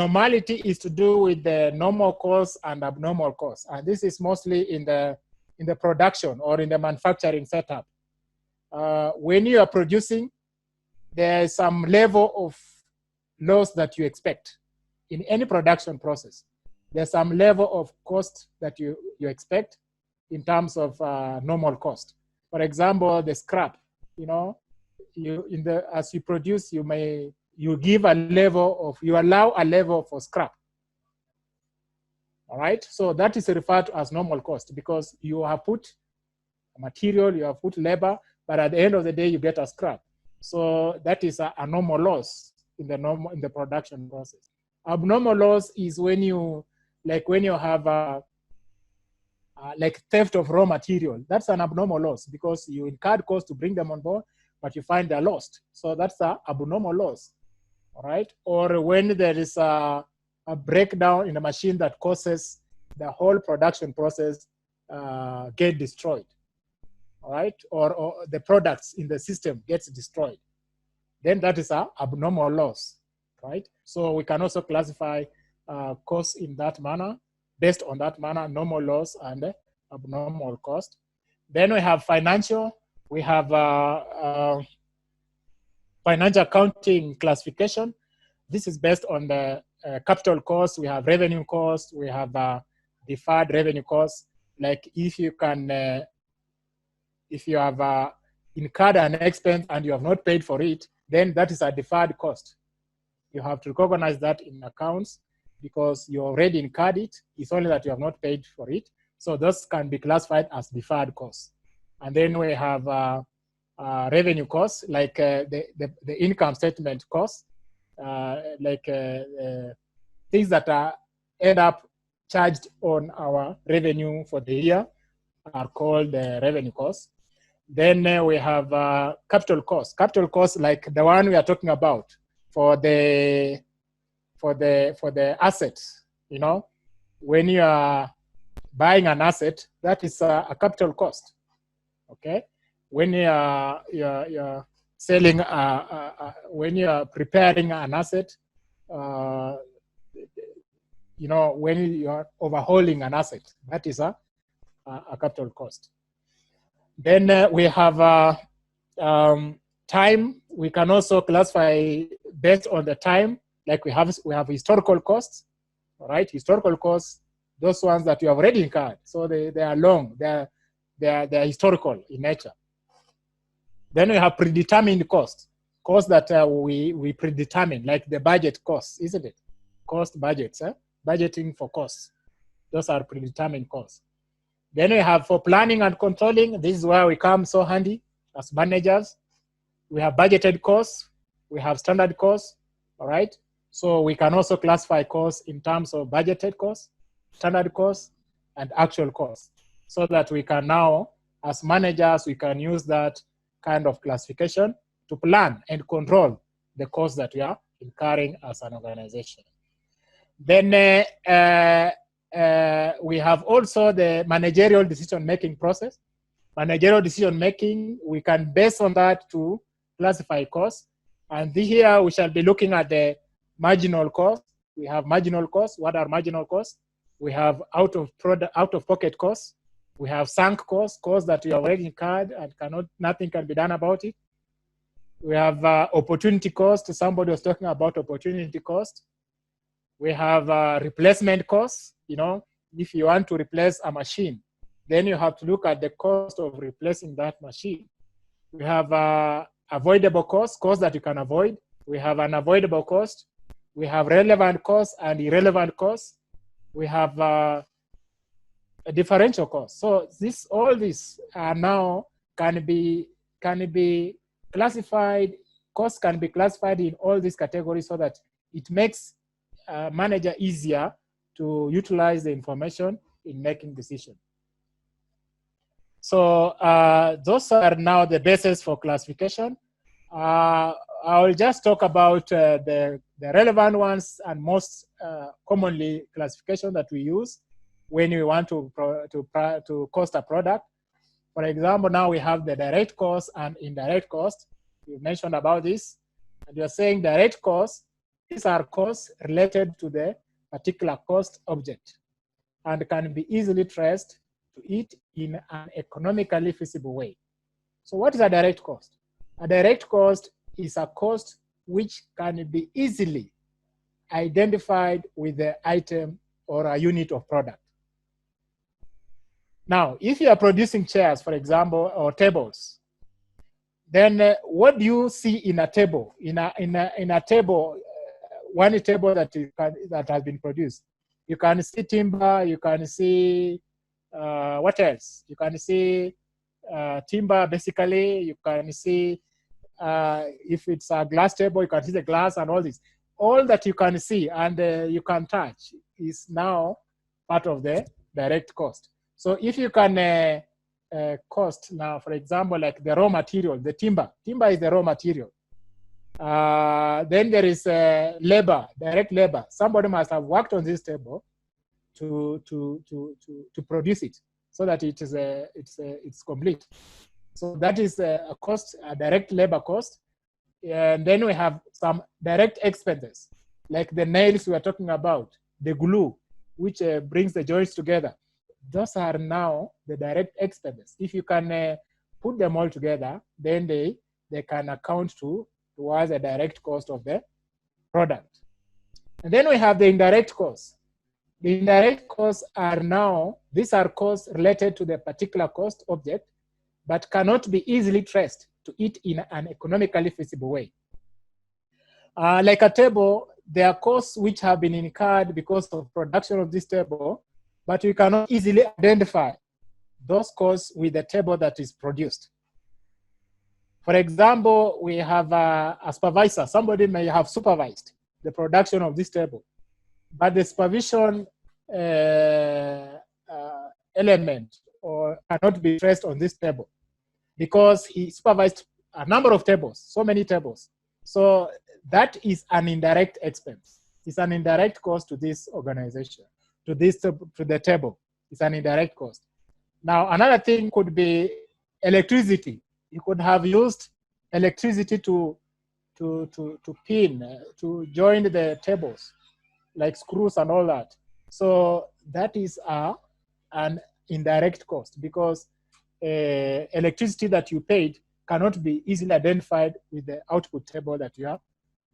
is to do with the normal costs and abnormal costs, and this is mostly in the production or in the manufacturing setup. When you are producing, there is some level of loss that you expect in any production process. There's some level of cost that you expect in terms of normal cost. For example, the scrap, as you produce, you allow a level for scrap. All right, so that is referred to as normal cost, because you have put material, you have put labor, but at the end of the day, you get a scrap. So that is a normal loss in the production process. Abnormal loss is when you have like theft of raw material. That's an abnormal loss, because you incurred cost to bring them on board, but you find they're lost. So that's an abnormal loss, all right? Or when there is a breakdown in the machine that causes the whole production process get destroyed, all right? Or the products in the system gets destroyed. Then that is an abnormal loss, right? So we can also classify costs in that manner, based on that manner, normal loss and abnormal cost. Then we have financial. We have financial accounting classification. This is based on the capital cost. We have revenue cost. We have deferred revenue cost. Like if you have incurred an expense and you have not paid for it, then that is a deferred cost. You have to recognize that in accounts, because you already incurred it. It's only that you have not paid for it. So those can be classified as deferred costs. And then we have revenue costs, like the income statement costs, things that end up charged on our revenue for the year are called revenue costs. Then we have capital costs. Capital costs, like the one we are talking about for the assets. When you are buying an asset, that is a capital cost. Okay, when you are selling, when you are preparing an asset, when you are overhauling an asset, that is a capital cost. Then we have time. We can also classify based on the time. Like we have historical costs, all right? Historical costs, those ones that you have already incurred. So they are long. They are historical in nature. Then we have predetermined costs that we predetermine, like the budget costs, isn't it? cost budgets, budgeting for costs. Those are predetermined costs. Then we have for planning and controlling, this is where we come so handy as managers. We have budgeted costs, we have standard costs, all right? So we can also classify costs in terms of budgeted costs, standard costs, and actual costs, so that we can now, as managers, we can use that kind of classification to plan and control the costs that we are incurring as an organization. Then we have also the managerial decision-making process. Managerial decision-making, we can base on that to classify costs. And here we shall be looking at the marginal cost. We have marginal costs. What are marginal costs? We have out-of-pocket costs. We have sunk costs, costs that we have already incurred and nothing can be done about it. We have opportunity cost. Somebody was talking about opportunity cost. We have replacement costs. You know, if you want to replace a machine, then you have to look at the cost of replacing that machine. We have avoidable costs, costs that you can avoid. We have unavoidable cost. We have relevant costs and irrelevant costs. We have a differential cost. So all these are now can be classified. Costs can be classified in all these categories so that it makes a manager easier to utilize the information in making decisions. So those are now the basis for classification. I will just talk about the relevant ones and most commonly classification that we use when we want to cost a product. For example, now we have the direct cost and indirect cost. You mentioned about this, and you're saying direct costs, these are costs related to the particular cost object and can be easily traced to it in an economically feasible way. So what is a direct cost? A direct cost is a cost which can be easily identified with the item or a unit of product. Now, if you are producing chairs, for example, or tables, then what do you see in a table? In a table, one table that has been produced, you can see timber, you can see what else? You can see timber, basically. You can see if it's a glass table, you can see the glass and all this. All that you can see and you can touch is now part of the direct cost. So if you can cost now, for example, like the raw material, the timber is the raw material. Then there is labor, direct labor. Somebody must have worked on this table to produce it so that it's complete. So that is a cost, a direct labor cost. And then we have some direct expenses, like the nails we are talking about, the glue, which brings the joints together. Those are now the direct expenses. If you can put them all together, then they can account towards the direct cost of the product. And then we have the indirect costs. The indirect costs are now, these are costs related to the particular cost object, but cannot be easily traced to it in an economically feasible way. Like a table, there are costs which have been incurred because of production of this table, but we cannot easily identify those costs with the table that is produced. For example, we have a supervisor. Somebody may have supervised the production of this table, but the supervision element cannot be traced on this table because he supervised a number of tables, so many tables. So that is an indirect expense. It's an indirect cost to this organization, to the table. It's an indirect cost. Now, another thing could be electricity. You could have used electricity to pin, to join the tables, like screws and all that. So that is an indirect cost because electricity that you paid cannot be easily identified with the output table that you are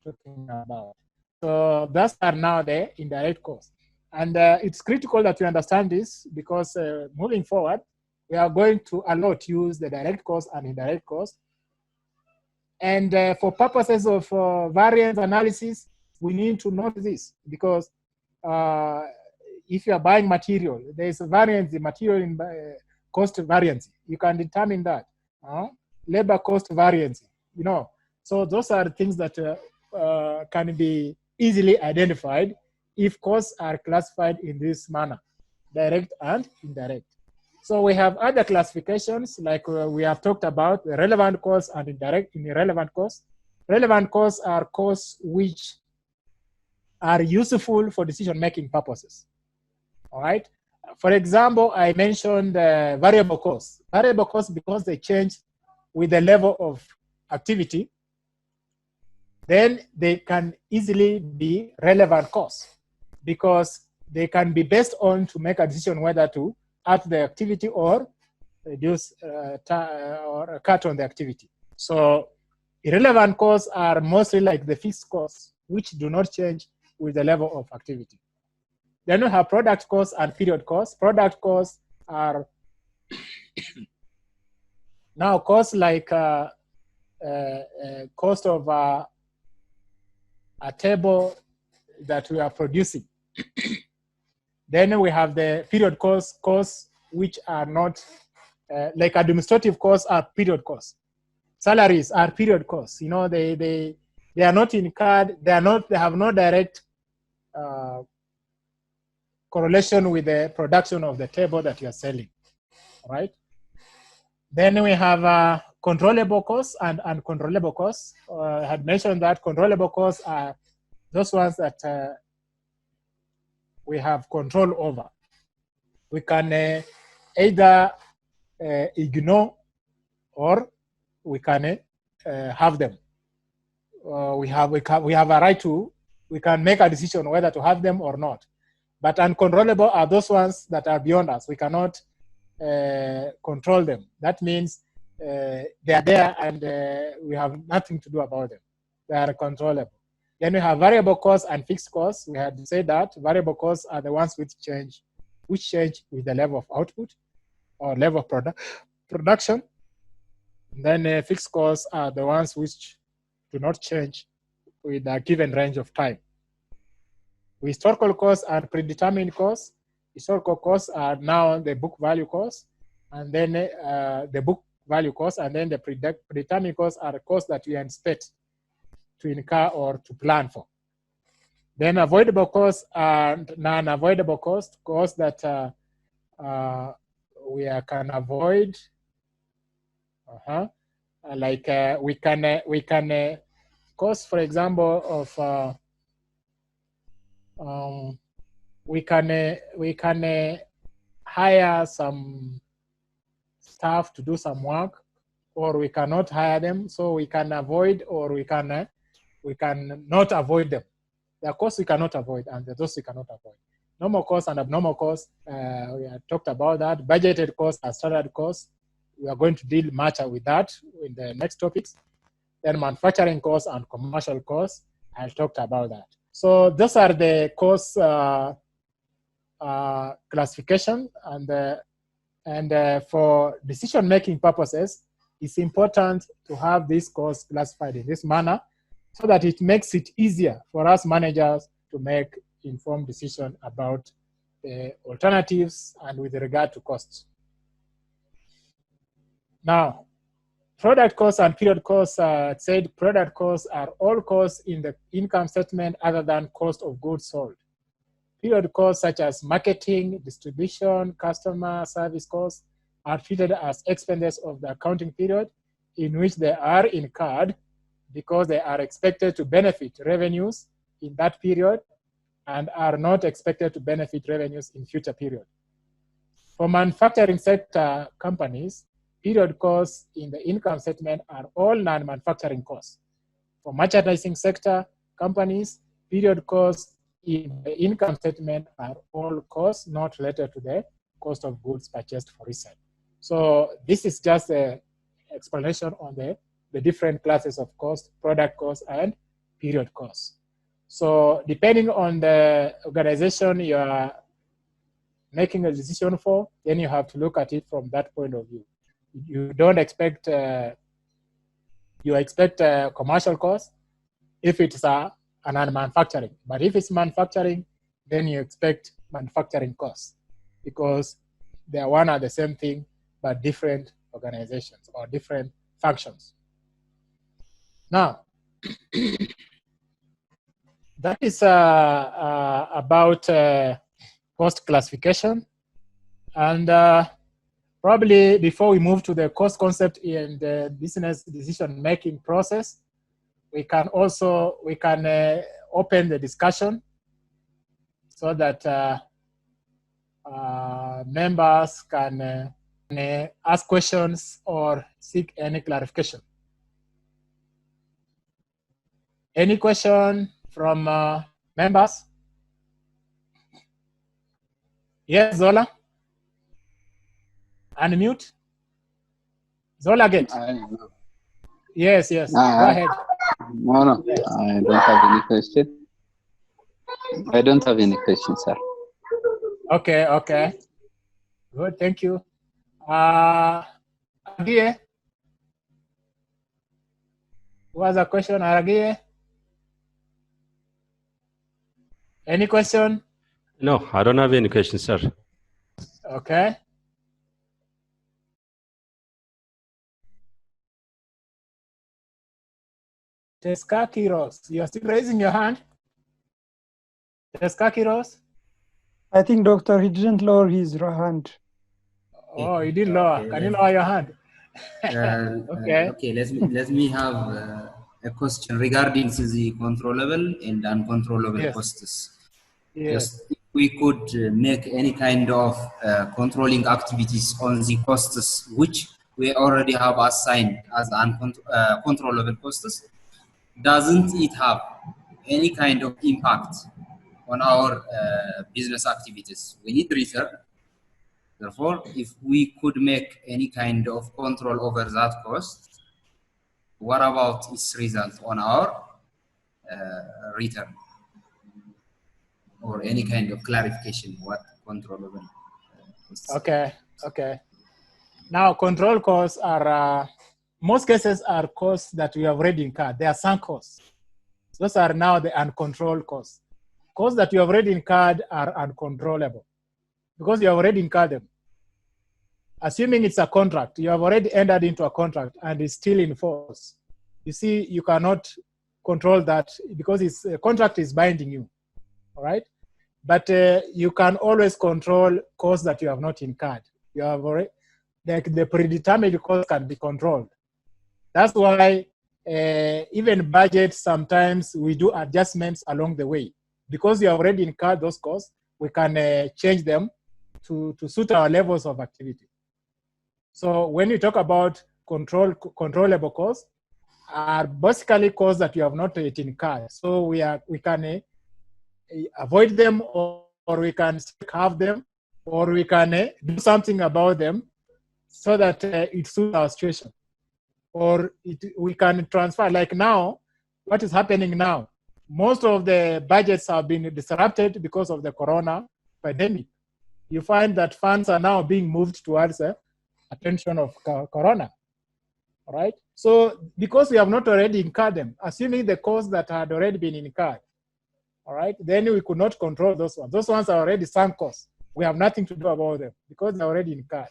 talking about. So those are now the indirect costs. And it's critical that you understand this because moving forward, we are going to a lot use the direct cost and indirect cost. And for purposes of variance analysis, we need to know this because if you are buying material, there is a variance, the material in cost variance. You can determine that. Labor cost variance, you know. So those are things that can be easily identified if costs are classified in this manner, direct and indirect. So we have other classifications like we have talked about the relevant costs and irrelevant costs. Relevant costs are costs which are useful for decision-making purposes. All right. For example, I mentioned variable costs. Variable costs because they change with the level of activity, then they can easily be relevant costs because they can be based on to make a decision whether to add the activity or reduce or cut on the activity. So irrelevant costs are mostly like the fixed costs, which do not change with the level of activity. Then we have product costs and period costs. Product costs are now costs like cost of a table that we are producing. Then we have the period costs which are not like administrative costs are period costs. Salaries are period costs. You know, they are not incurred. They have no direct correlation with the production of the table that you are selling, right? Then we have controllable costs and uncontrollable costs. I had mentioned that controllable costs are those ones that we have control over. We can either ignore or we can have them. We have a right to, we can make a decision whether to have them or not. But uncontrollable are those ones that are beyond us. We cannot control them. That means they are there and we have nothing to do about them. They are controllable. Then we have variable costs and fixed costs. We had said that variable costs are the ones which change with the level of output or level of production. Then fixed costs are the ones which do not change with a given range of time. Historical costs are predetermined costs. Historical costs are now the book value costs, and then the book value costs, and then the predetermined costs are the costs that we expect to incur or to plan for. Then avoidable costs are non-avoidable costs, costs that we can avoid. Like we can costs, for example, of we can hire some staff to do some work, or we cannot hire them, so we can avoid, or we can not avoid them. There are costs we cannot avoid, and those we cannot avoid. Normal costs and abnormal costs, we have talked about that. Budgeted costs and standard costs, we are going to deal much with that in the next topics. Then manufacturing costs and commercial costs, I'll talk about that. So those are the cost classification, and for decision-making purposes, it's important to have these costs classified in this manner so that it makes it easier for us managers to make informed decisions about the alternatives and with regard to costs. Now, product costs and period costs, said product costs are all costs in the income statement other than cost of goods sold. Period costs such as marketing, distribution, customer service costs are treated as expenses of the accounting period in which they are incurred because they are expected to benefit revenues in that period and are not expected to benefit revenues in future period. For manufacturing sector companies, period costs in the income statement are all non-manufacturing costs. For merchandising sector companies, period costs in the income statement are all costs not related to the cost of goods purchased for resale. So this is just an explanation on the different classes of cost, product costs and period costs. So depending on the organization you are making a decision for, then you have to look at it from that point of view. You don't expect, you expect commercial costs. If it's a and non-manufacturing. But if it's manufacturing, then you expect manufacturing costs because they are one and the same thing, but different organizations or different functions. Now, that is about cost classification. And probably before we move to the cost concept in the business decision-making process, we can open the discussion so that members can ask questions or seek any clarification. Any question from members? Yes, Zola? Unmute. Zola again. Yes. Go ahead. No. I don't have any question. I don't have any questions, sir. Okay. Good, thank you. Aragie? Who has a question, Aragie? Any question? No, I don't have any questions, sir. Okay. Teskakiros, you're still raising your hand? Teskakiros? I think, Doctor, he didn't lower his hand. Oh, you did lower. Can you lower your hand? Okay. Okay, let me have a question regarding the controllable and uncontrollable costs. Yes. Just if we could make any kind of controlling activities on the costs which we already have assigned as uncontrollable costs, doesn't it have any kind of impact on our business activities? We need return. Therefore, if we could make any kind of control over that cost, what about its result on our return? Or any kind of clarification, what controllable costs? Okay. Now, control costs are, most cases are costs that we have already incurred. They are sunk costs. Those are now the uncontrolled costs. Costs that you have already incurred are uncontrollable because you have already incurred them. Assuming it's a contract, you have already entered into a contract and it's still in force. You see, you cannot control that because a contract is binding you, all right? But you can always control costs that you have not incurred. You have already, like the predetermined costs can be controlled. That's why even budgets, sometimes we do adjustments along the way. Because you have already incurred those costs, we can change them to suit our levels of activity. So when you talk about controllable costs, are basically costs that you have not yet incurred. So we can avoid them, or we can have them, or we can do something about them so that it suits our situation. Or we can transfer, like now, what is happening now? Most of the budgets have been disrupted because of the corona pandemic. You find that funds are now being moved towards attention of corona, all right? So because we have not already incurred them, assuming the costs that had already been incurred, all right, then we could not control those ones. Those ones are already sunk costs. We have nothing to do about them because they're already incurred,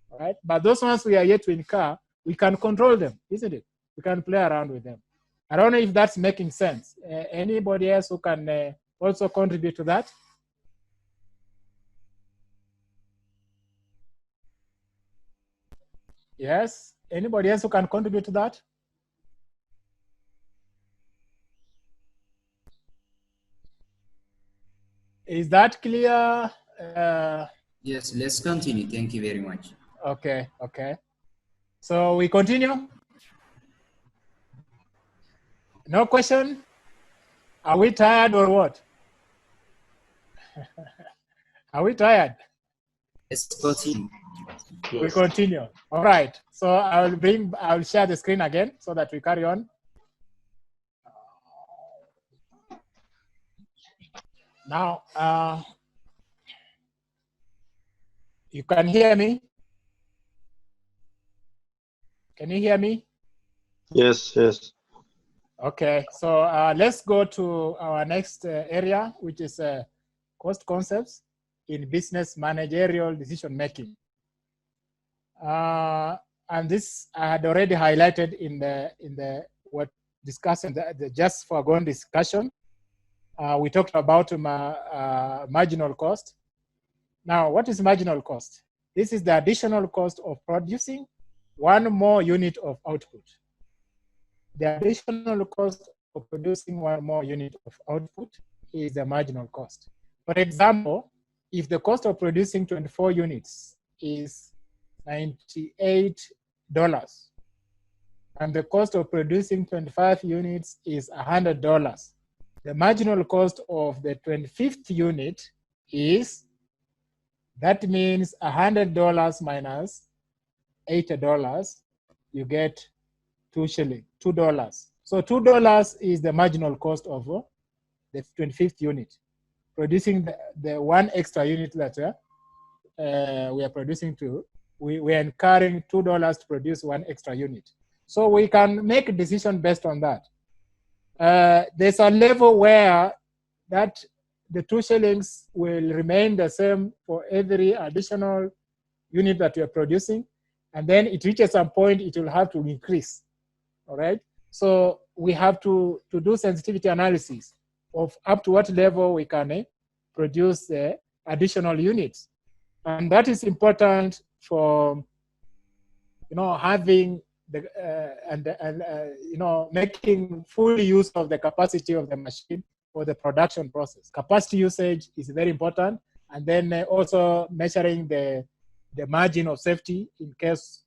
all right? But those ones we are yet to incur, we can control them, isn't it? We can play around with them. I don't know if that's making sense. Anybody else who can also contribute to that? Yes, anybody else who can contribute to that? Is that clear? Yes, let's continue. Thank you very much. Okay. So we continue? No question? Are we tired or what? Are we tired? Let's continue. We continue. All right. So I'll share the screen again so that we carry on. Now, you can hear me? Can you hear me? Yes. Okay, so let's go to our next area, which is cost concepts in business managerial decision making. And this I had already highlighted in the what discussing the just foregone discussion. We talked about marginal cost. Now, what is marginal cost? This is the additional cost of producing one more unit of output. The additional cost of producing one more unit of output is the marginal cost. For example, if the cost of producing 24 units is $98 and the cost of producing 25 units is $100, the marginal cost of the 25th unit is, that means $100 minus $80, you get $2. So $2 is the marginal cost of the 25th unit. Producing the one extra unit that we are producing we are incurring $2 to produce one extra unit. So we can make a decision based on that. There's a level where that the 2 shillings will remain the same for every additional unit that you're producing. And then it reaches some point, it will have to increase. All right. So we have to do sensitivity analysis of up to what level we can produce additional units. And that is important for, having making full use of the capacity of the machine for the production process. Capacity usage is very important. And then also measuring the margin of safety in case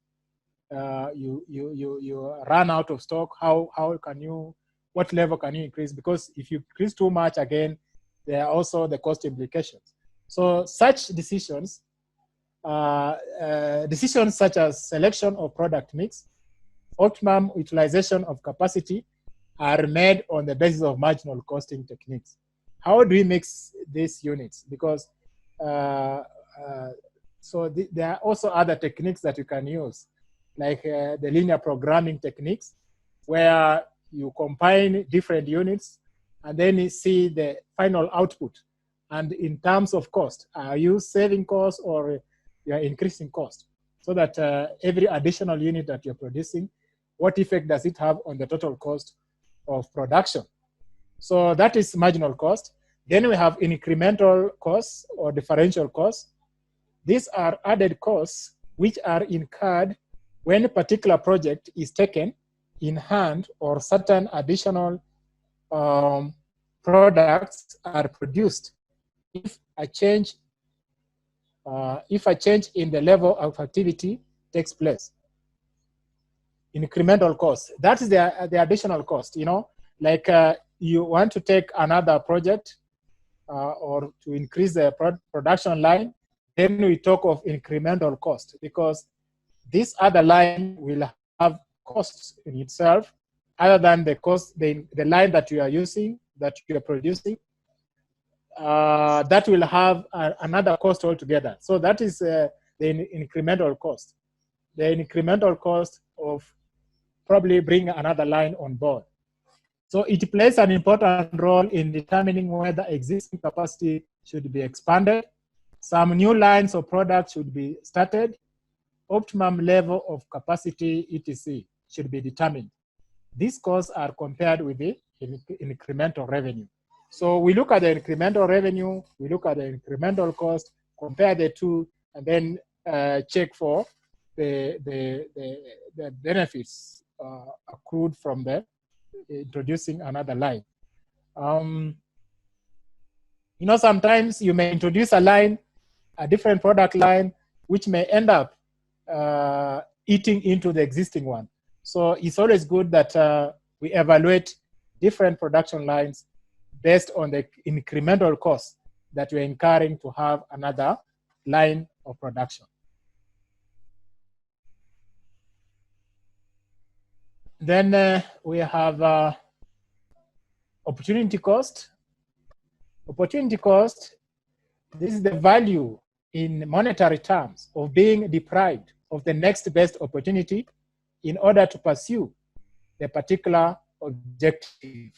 you run out of stock. What level can you increase? Because if you increase too much, again, there are also the cost implications. So such decisions, decisions such as selection of product mix, optimum utilization of capacity are made on the basis of marginal costing techniques. How do we mix these units? Because there are also other techniques that you can use, like the linear programming techniques, where you combine different units and then you see the final output. And in terms of cost, are you saving cost or you are increasing cost? So that every additional unit that you're producing, what effect does it have on the total cost of production? So that is marginal cost. Then we have incremental costs or differential costs. These are added costs which are incurred when a particular project is taken in hand or certain additional products are produced. If a change in the level of activity takes place. Incremental cost, that is the additional cost, like you want to take another project or to increase the production line, then we talk of incremental cost, because this other line will have costs in itself other than the cost, the line that you are using, that you are producing, that will have another cost altogether. So that is the incremental cost. The incremental cost of probably bring another line on board. So it plays an important role in determining whether existing capacity should be expanded, some new lines of products should be started, optimum level of capacity, etc., should be determined. These costs are compared with the incremental revenue. So we look at the incremental revenue, we look at the incremental cost, compare the two, and then check for the benefits accrued from the introducing another line. Sometimes you may introduce a line, a different product line, which may end up eating into the existing one. So it's always good that we evaluate different production lines based on the incremental cost that we're incurring to have another line of production. Then we have opportunity cost. Opportunity cost, this is the value in monetary terms of being deprived of the next best opportunity in order to pursue the particular objective.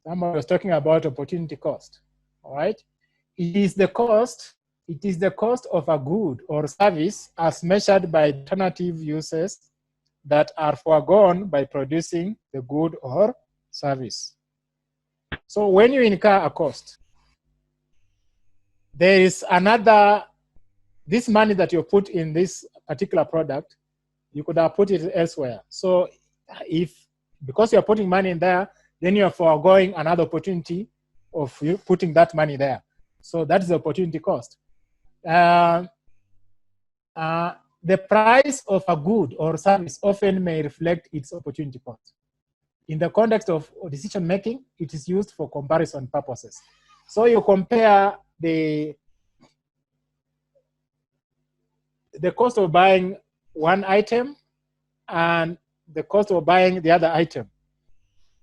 Someone was talking about opportunity cost, all right? It is the cost of a good or service as measured by alternative uses that are foregone by producing the good or service. So when you incur a cost, there is this money that you put in this particular product, you could have put it elsewhere. So because you're putting money in there, then you're foregoing another opportunity of you putting that money there. So that is the opportunity cost. The price of a good or service often may reflect its opportunity cost. In the context of decision making, it is used for comparison purposes. So you compare the cost of buying one item and the cost of buying the other item.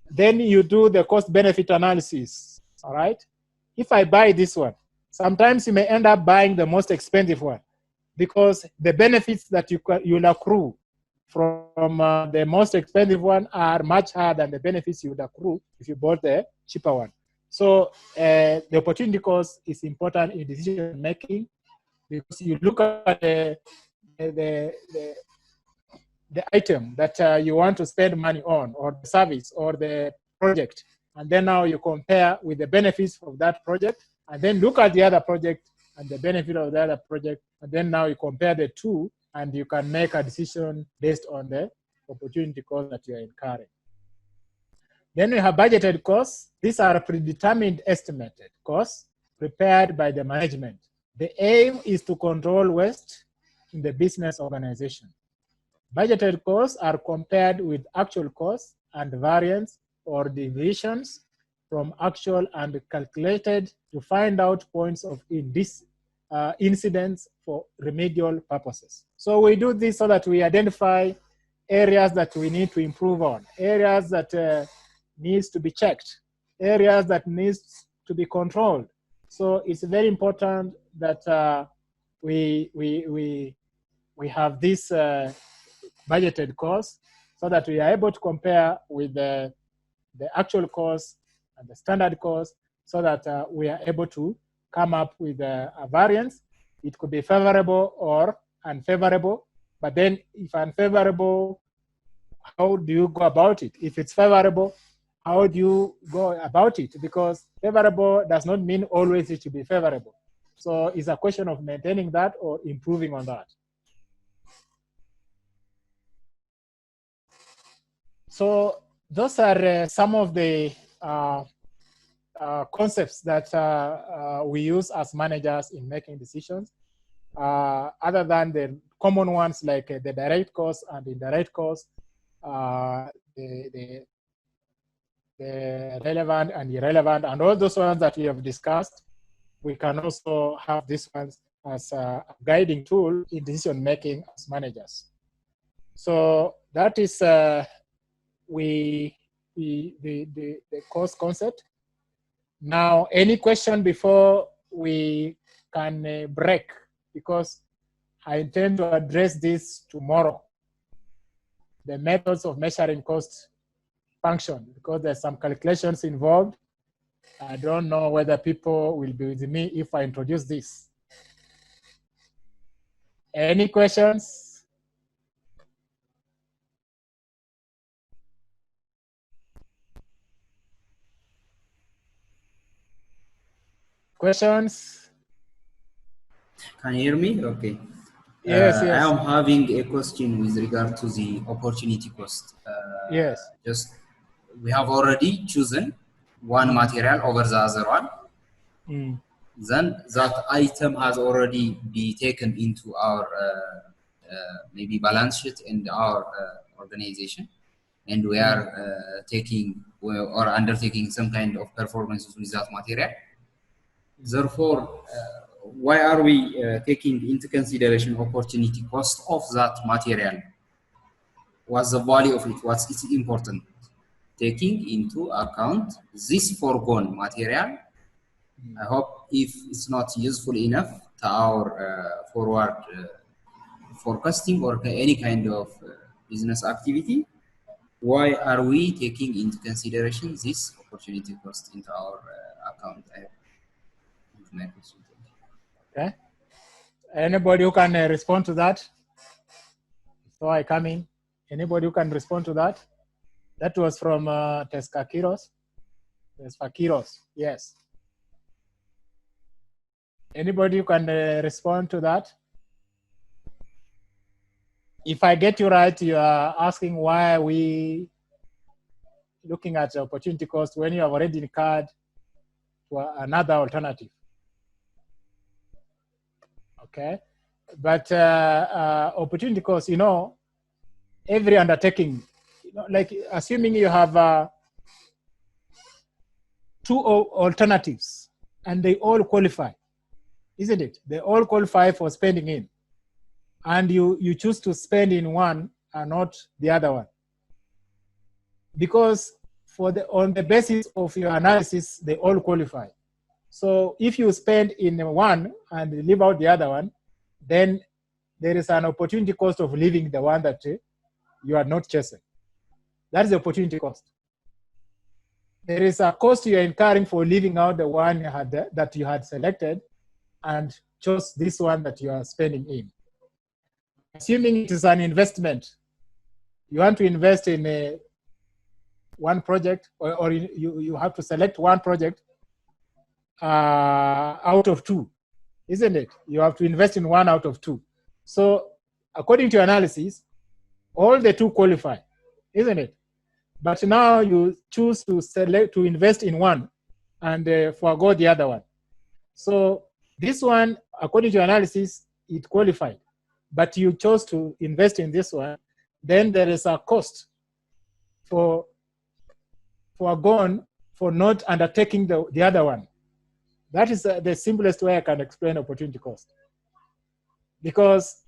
Then you do the cost benefit analysis, all right? If I buy this one, sometimes you may end up buying the most expensive one because the benefits that you'll accrue from the most expensive one are much higher than the benefits you would accrue if you bought the cheaper one. So the opportunity cost is important in decision making because you look at the item that you want to spend money on, or the service or the project, and then now you compare with the benefits of that project, and then look at the other project and the benefit of the other project, and then now you compare the two, and you can make a decision based on the opportunity cost that you are incurring. Then we have budgeted costs. These are predetermined estimated costs prepared by the management. The aim is to control waste in the business organization. Budgeted costs are compared with actual costs and variance or deviations from actual and calculated to find out points of incidents for remedial purposes. So we do this so that we identify areas that we need to improve on, areas that needs to be checked, areas that needs to be controlled. So it's very important that we have this budgeted costs so that we are able to compare with the actual cost and the standard cost so that we are able to come up with a variance. It could be favorable or unfavorable, but then if unfavorable, how do you go about it? If it's favorable, how do you go about it? Because favorable does not mean always it should be favorable. So it's a question of maintaining that or improving on that. So those are some of the concepts that we use as managers in making decisions, other than the common ones like the direct cost and indirect cost, the relevant and irrelevant, and all those ones that we have discussed. We can also have these ones as a guiding tool in decision making as managers. So that is the cost concept. Now, any question before we can break? Because I intend to address this tomorrow. The methods of measuring cost function, because there's some calculations involved. I don't know whether people will be with me if I introduce this. Any questions? Questions? Can you hear me? Okay. Yes, yes. I am having a question with regard to the opportunity cost. Yes. Just, we have already chosen one material over the other one. Then that item has already been taken into our maybe balance sheet in our organization, and we are taking or undertaking some kind of performances with that material. Therefore, why are we taking into consideration opportunity cost of that material? What's the value of it? What's its important? Taking into account this foregone material. I hope if it's not useful enough to our forward forecasting or any kind of business activity, why are we taking into consideration this opportunity cost into our account? My question. Okay. Anybody who can respond to that? So I come in. Anybody who can respond to that? That was from Teskakiros. Teskakiros, yes. Anybody who can respond to that? If I get you right, you are asking why are we looking at the opportunity cost when you have already incurred to another alternative. Okay, but opportunity cost, you know, every undertaking, you know, like assuming you have 2 alternatives and they all qualify, isn't it? They all qualify for spending in, and you choose to spend in one and not the other one, because on the basis of your analysis, they all qualify. So if you spend in one and leave out the other one, then there is an opportunity cost of leaving the one that you are not chasing. That is the opportunity cost. There is a cost you are incurring for leaving out the one that you had selected and chose this one that you are spending in. Assuming it is an investment, you want to invest in one project, or you have to select one project out of 2, isn't it? You have to invest in 1 out of 2. So according to your analysis, all the 2 qualify, isn't it? But now you choose to invest in one and forego the other one. So this one, according to your analysis, it qualified, but you chose to invest in this one. Then there is a cost for not undertaking the other one. That is the simplest way I can explain opportunity cost, because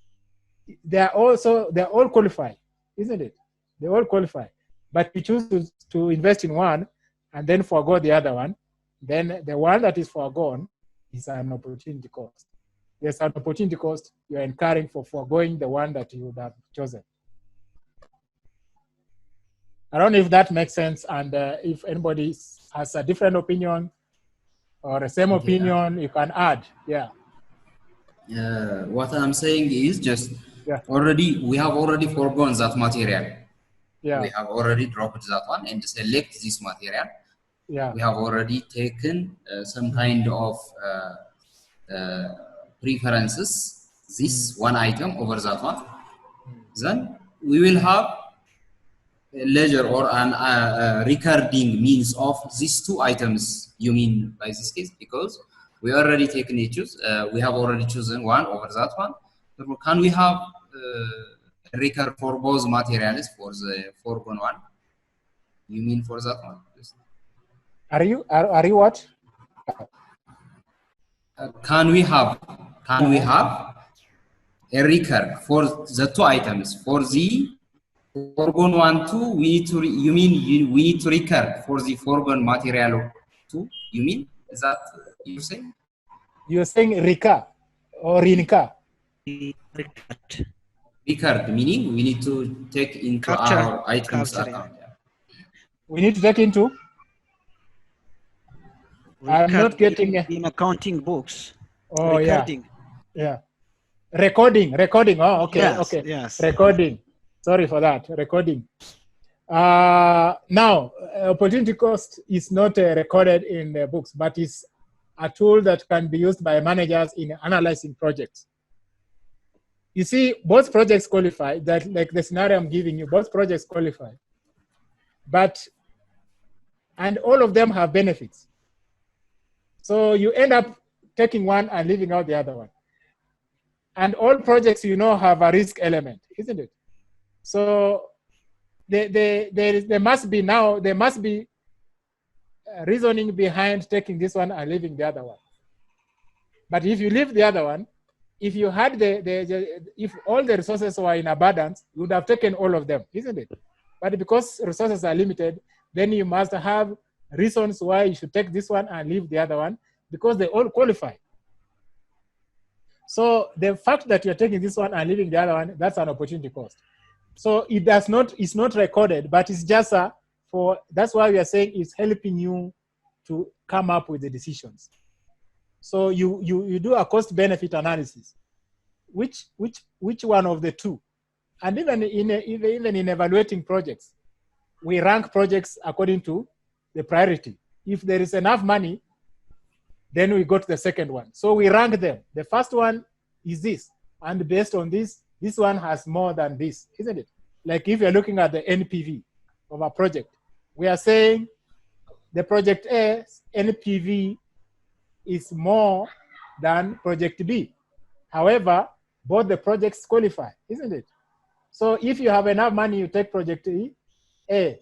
they all qualify, isn't it? They all qualify, but you choose to invest in one and then forego the other one. Then the one that is foregone is an opportunity cost. There's an opportunity cost you're incurring for foregoing the one that you would have chosen. I don't know if that makes sense, and if anybody has a different opinion or the same opinion, you can add. Yeah. What I'm saying is just we have already foregone that material. Yeah. We have already dropped that one and select this material. Yeah. We have already taken some kind of preferences, this one item over that one. Then we will have a ledger or an recording means of these 2 items. You mean by this case, because we already taken issues, we have already chosen one over that one. So can we have record for both materials for the foregone one? You mean for that one? Are you what? Can we have a record for the 2 items? For the foregone one too, we need to record for the foregone material too? You mean? Is that you're saying? You're saying Rika or Rinka? Record, meaning we need to take into our items account. Yeah. We need to take into? I'm not getting in accounting books. Oh, recording. Yeah. Recording. Oh, okay. Yes, okay. yes. Recording. Sorry for that. Recording. Now, opportunity cost is not recorded in the books, but is a tool that can be used by managers in analyzing projects. You see, both projects qualify. That, like the scenario I'm giving you, both projects qualify. And all of them have benefits. So you end up taking one and leaving out the other one. And all projects, have a risk element, isn't it? So there must be reasoning behind taking this one and leaving the other one. But if you leave the other one, if you had if all the resources were in abundance, you would have taken all of them, isn't it? But because resources are limited, then you must have reasons why you should take this one and leave the other one, because they all qualify. So the fact that you're taking this one and leaving the other one, that's an opportunity cost. So it's not recorded, but it's just that's why we are saying it's helping you to come up with the decisions. So you do a cost benefit analysis. Which one of the two? And even in evaluating projects, we rank projects according to the priority. If there is enough money, then we go to the second one. So we rank them. The first one is this, and based on this one has more than this, isn't it? Like if you're looking at the NPV of a project, we are saying the project A's NPV is more than project B. However, both the projects qualify, isn't it? So if you have enough money, you take project A.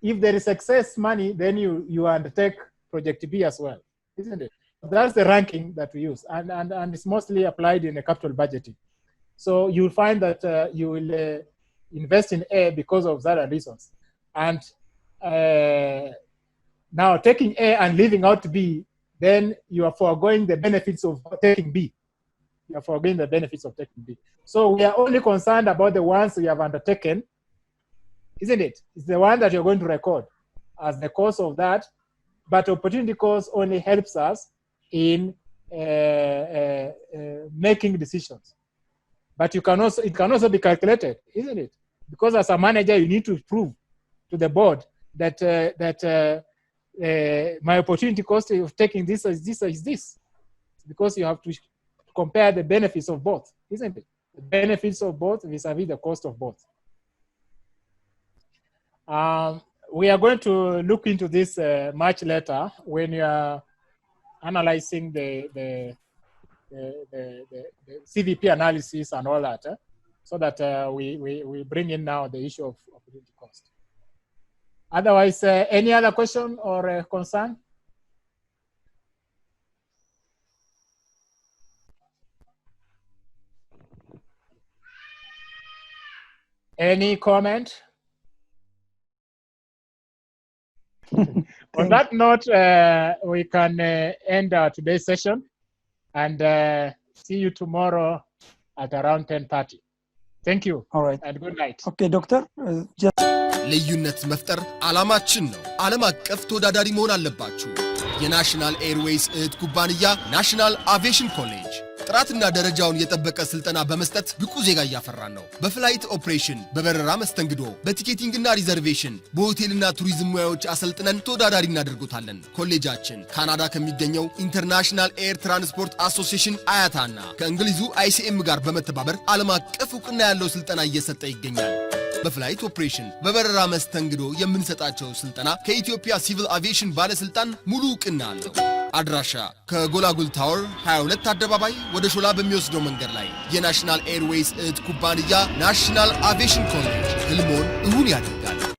If there is excess money, then you undertake project B as well, isn't it? That's the ranking that we use, and it's mostly applied in the capital budgeting. So you'll find that you will invest in A because of that reasons. And now taking A and leaving out B, then you are foregoing the benefits of taking B. You are foregoing the benefits of taking B. So we are only concerned about the ones we have undertaken, isn't it? It's the one that you're going to record as the cost of that, but opportunity cost only helps us in making decisions. But it can also be calculated, isn't it? Because as a manager, you need to prove to the board that my opportunity cost of taking this is this, because you have to compare the benefits of both, isn't it? The benefits of both vis-a-vis the cost of both. We are going to look into this much later when you are analyzing the CVP analysis and all that, so that we bring in now the issue of opportunity cost. Otherwise, any other question or concern? Any comment? On that note, we can end today's session and see you tomorrow at around 10:30. Thank you. All right. And good night. Okay, doctor. ልዩነት መፍጠር ዓላማችን ነው። ዓለም አቀፍ ተወዳዳሪ መሆን አለባችሁ። የናሽናል ኤርዌይስ እህት ኩባንያ ናሽናል አቪዬሽን ኮሌጅ ጥራትና ደረጃውን የጠበቀ ስልጠና በመስጠት ብቁ ዜጋ እያፈራን ነው። በፍላይት ኦፕሬሽን፣ በበረራ መስተንግዶ፣ በቲኬቲንግና ሪዘርቬሽን፣ በሆቴልና ቱሪዝም ሙያዎች አሰልጥነን ተወዳዳሪ እናደርጉታለን። ኮሌጃችን ካናዳ ከሚገኘው ኢንተርናሽናል ኤር ትራንስፖርት አሶሲዬሽን አያታና ከእንግሊዙ ICM ጋር በመተባበር ዓለም አቀፍ ዕውቅና ያለው ስልጠና እየሰጠ ይገኛል። በፍላይት ኦፕሬሽን በበረራ መስተንግዶ የምንሰጣቸው ስልጠና ከኢትዮጵያ ሲቪል አቪዬሽን ባለስልጣን ሙሉ ዕውቅና አለው። አድራሻ ከጎላጉል ታወር 22 አደባባይ ወደ ሾላ በሚወስደው መንገድ ላይ የናሽናል ኤርዌይስ እህት ኩባንያ ናሽናል አቪዬሽን ኮሌጅ ህልሞን እውን ያደርጋል።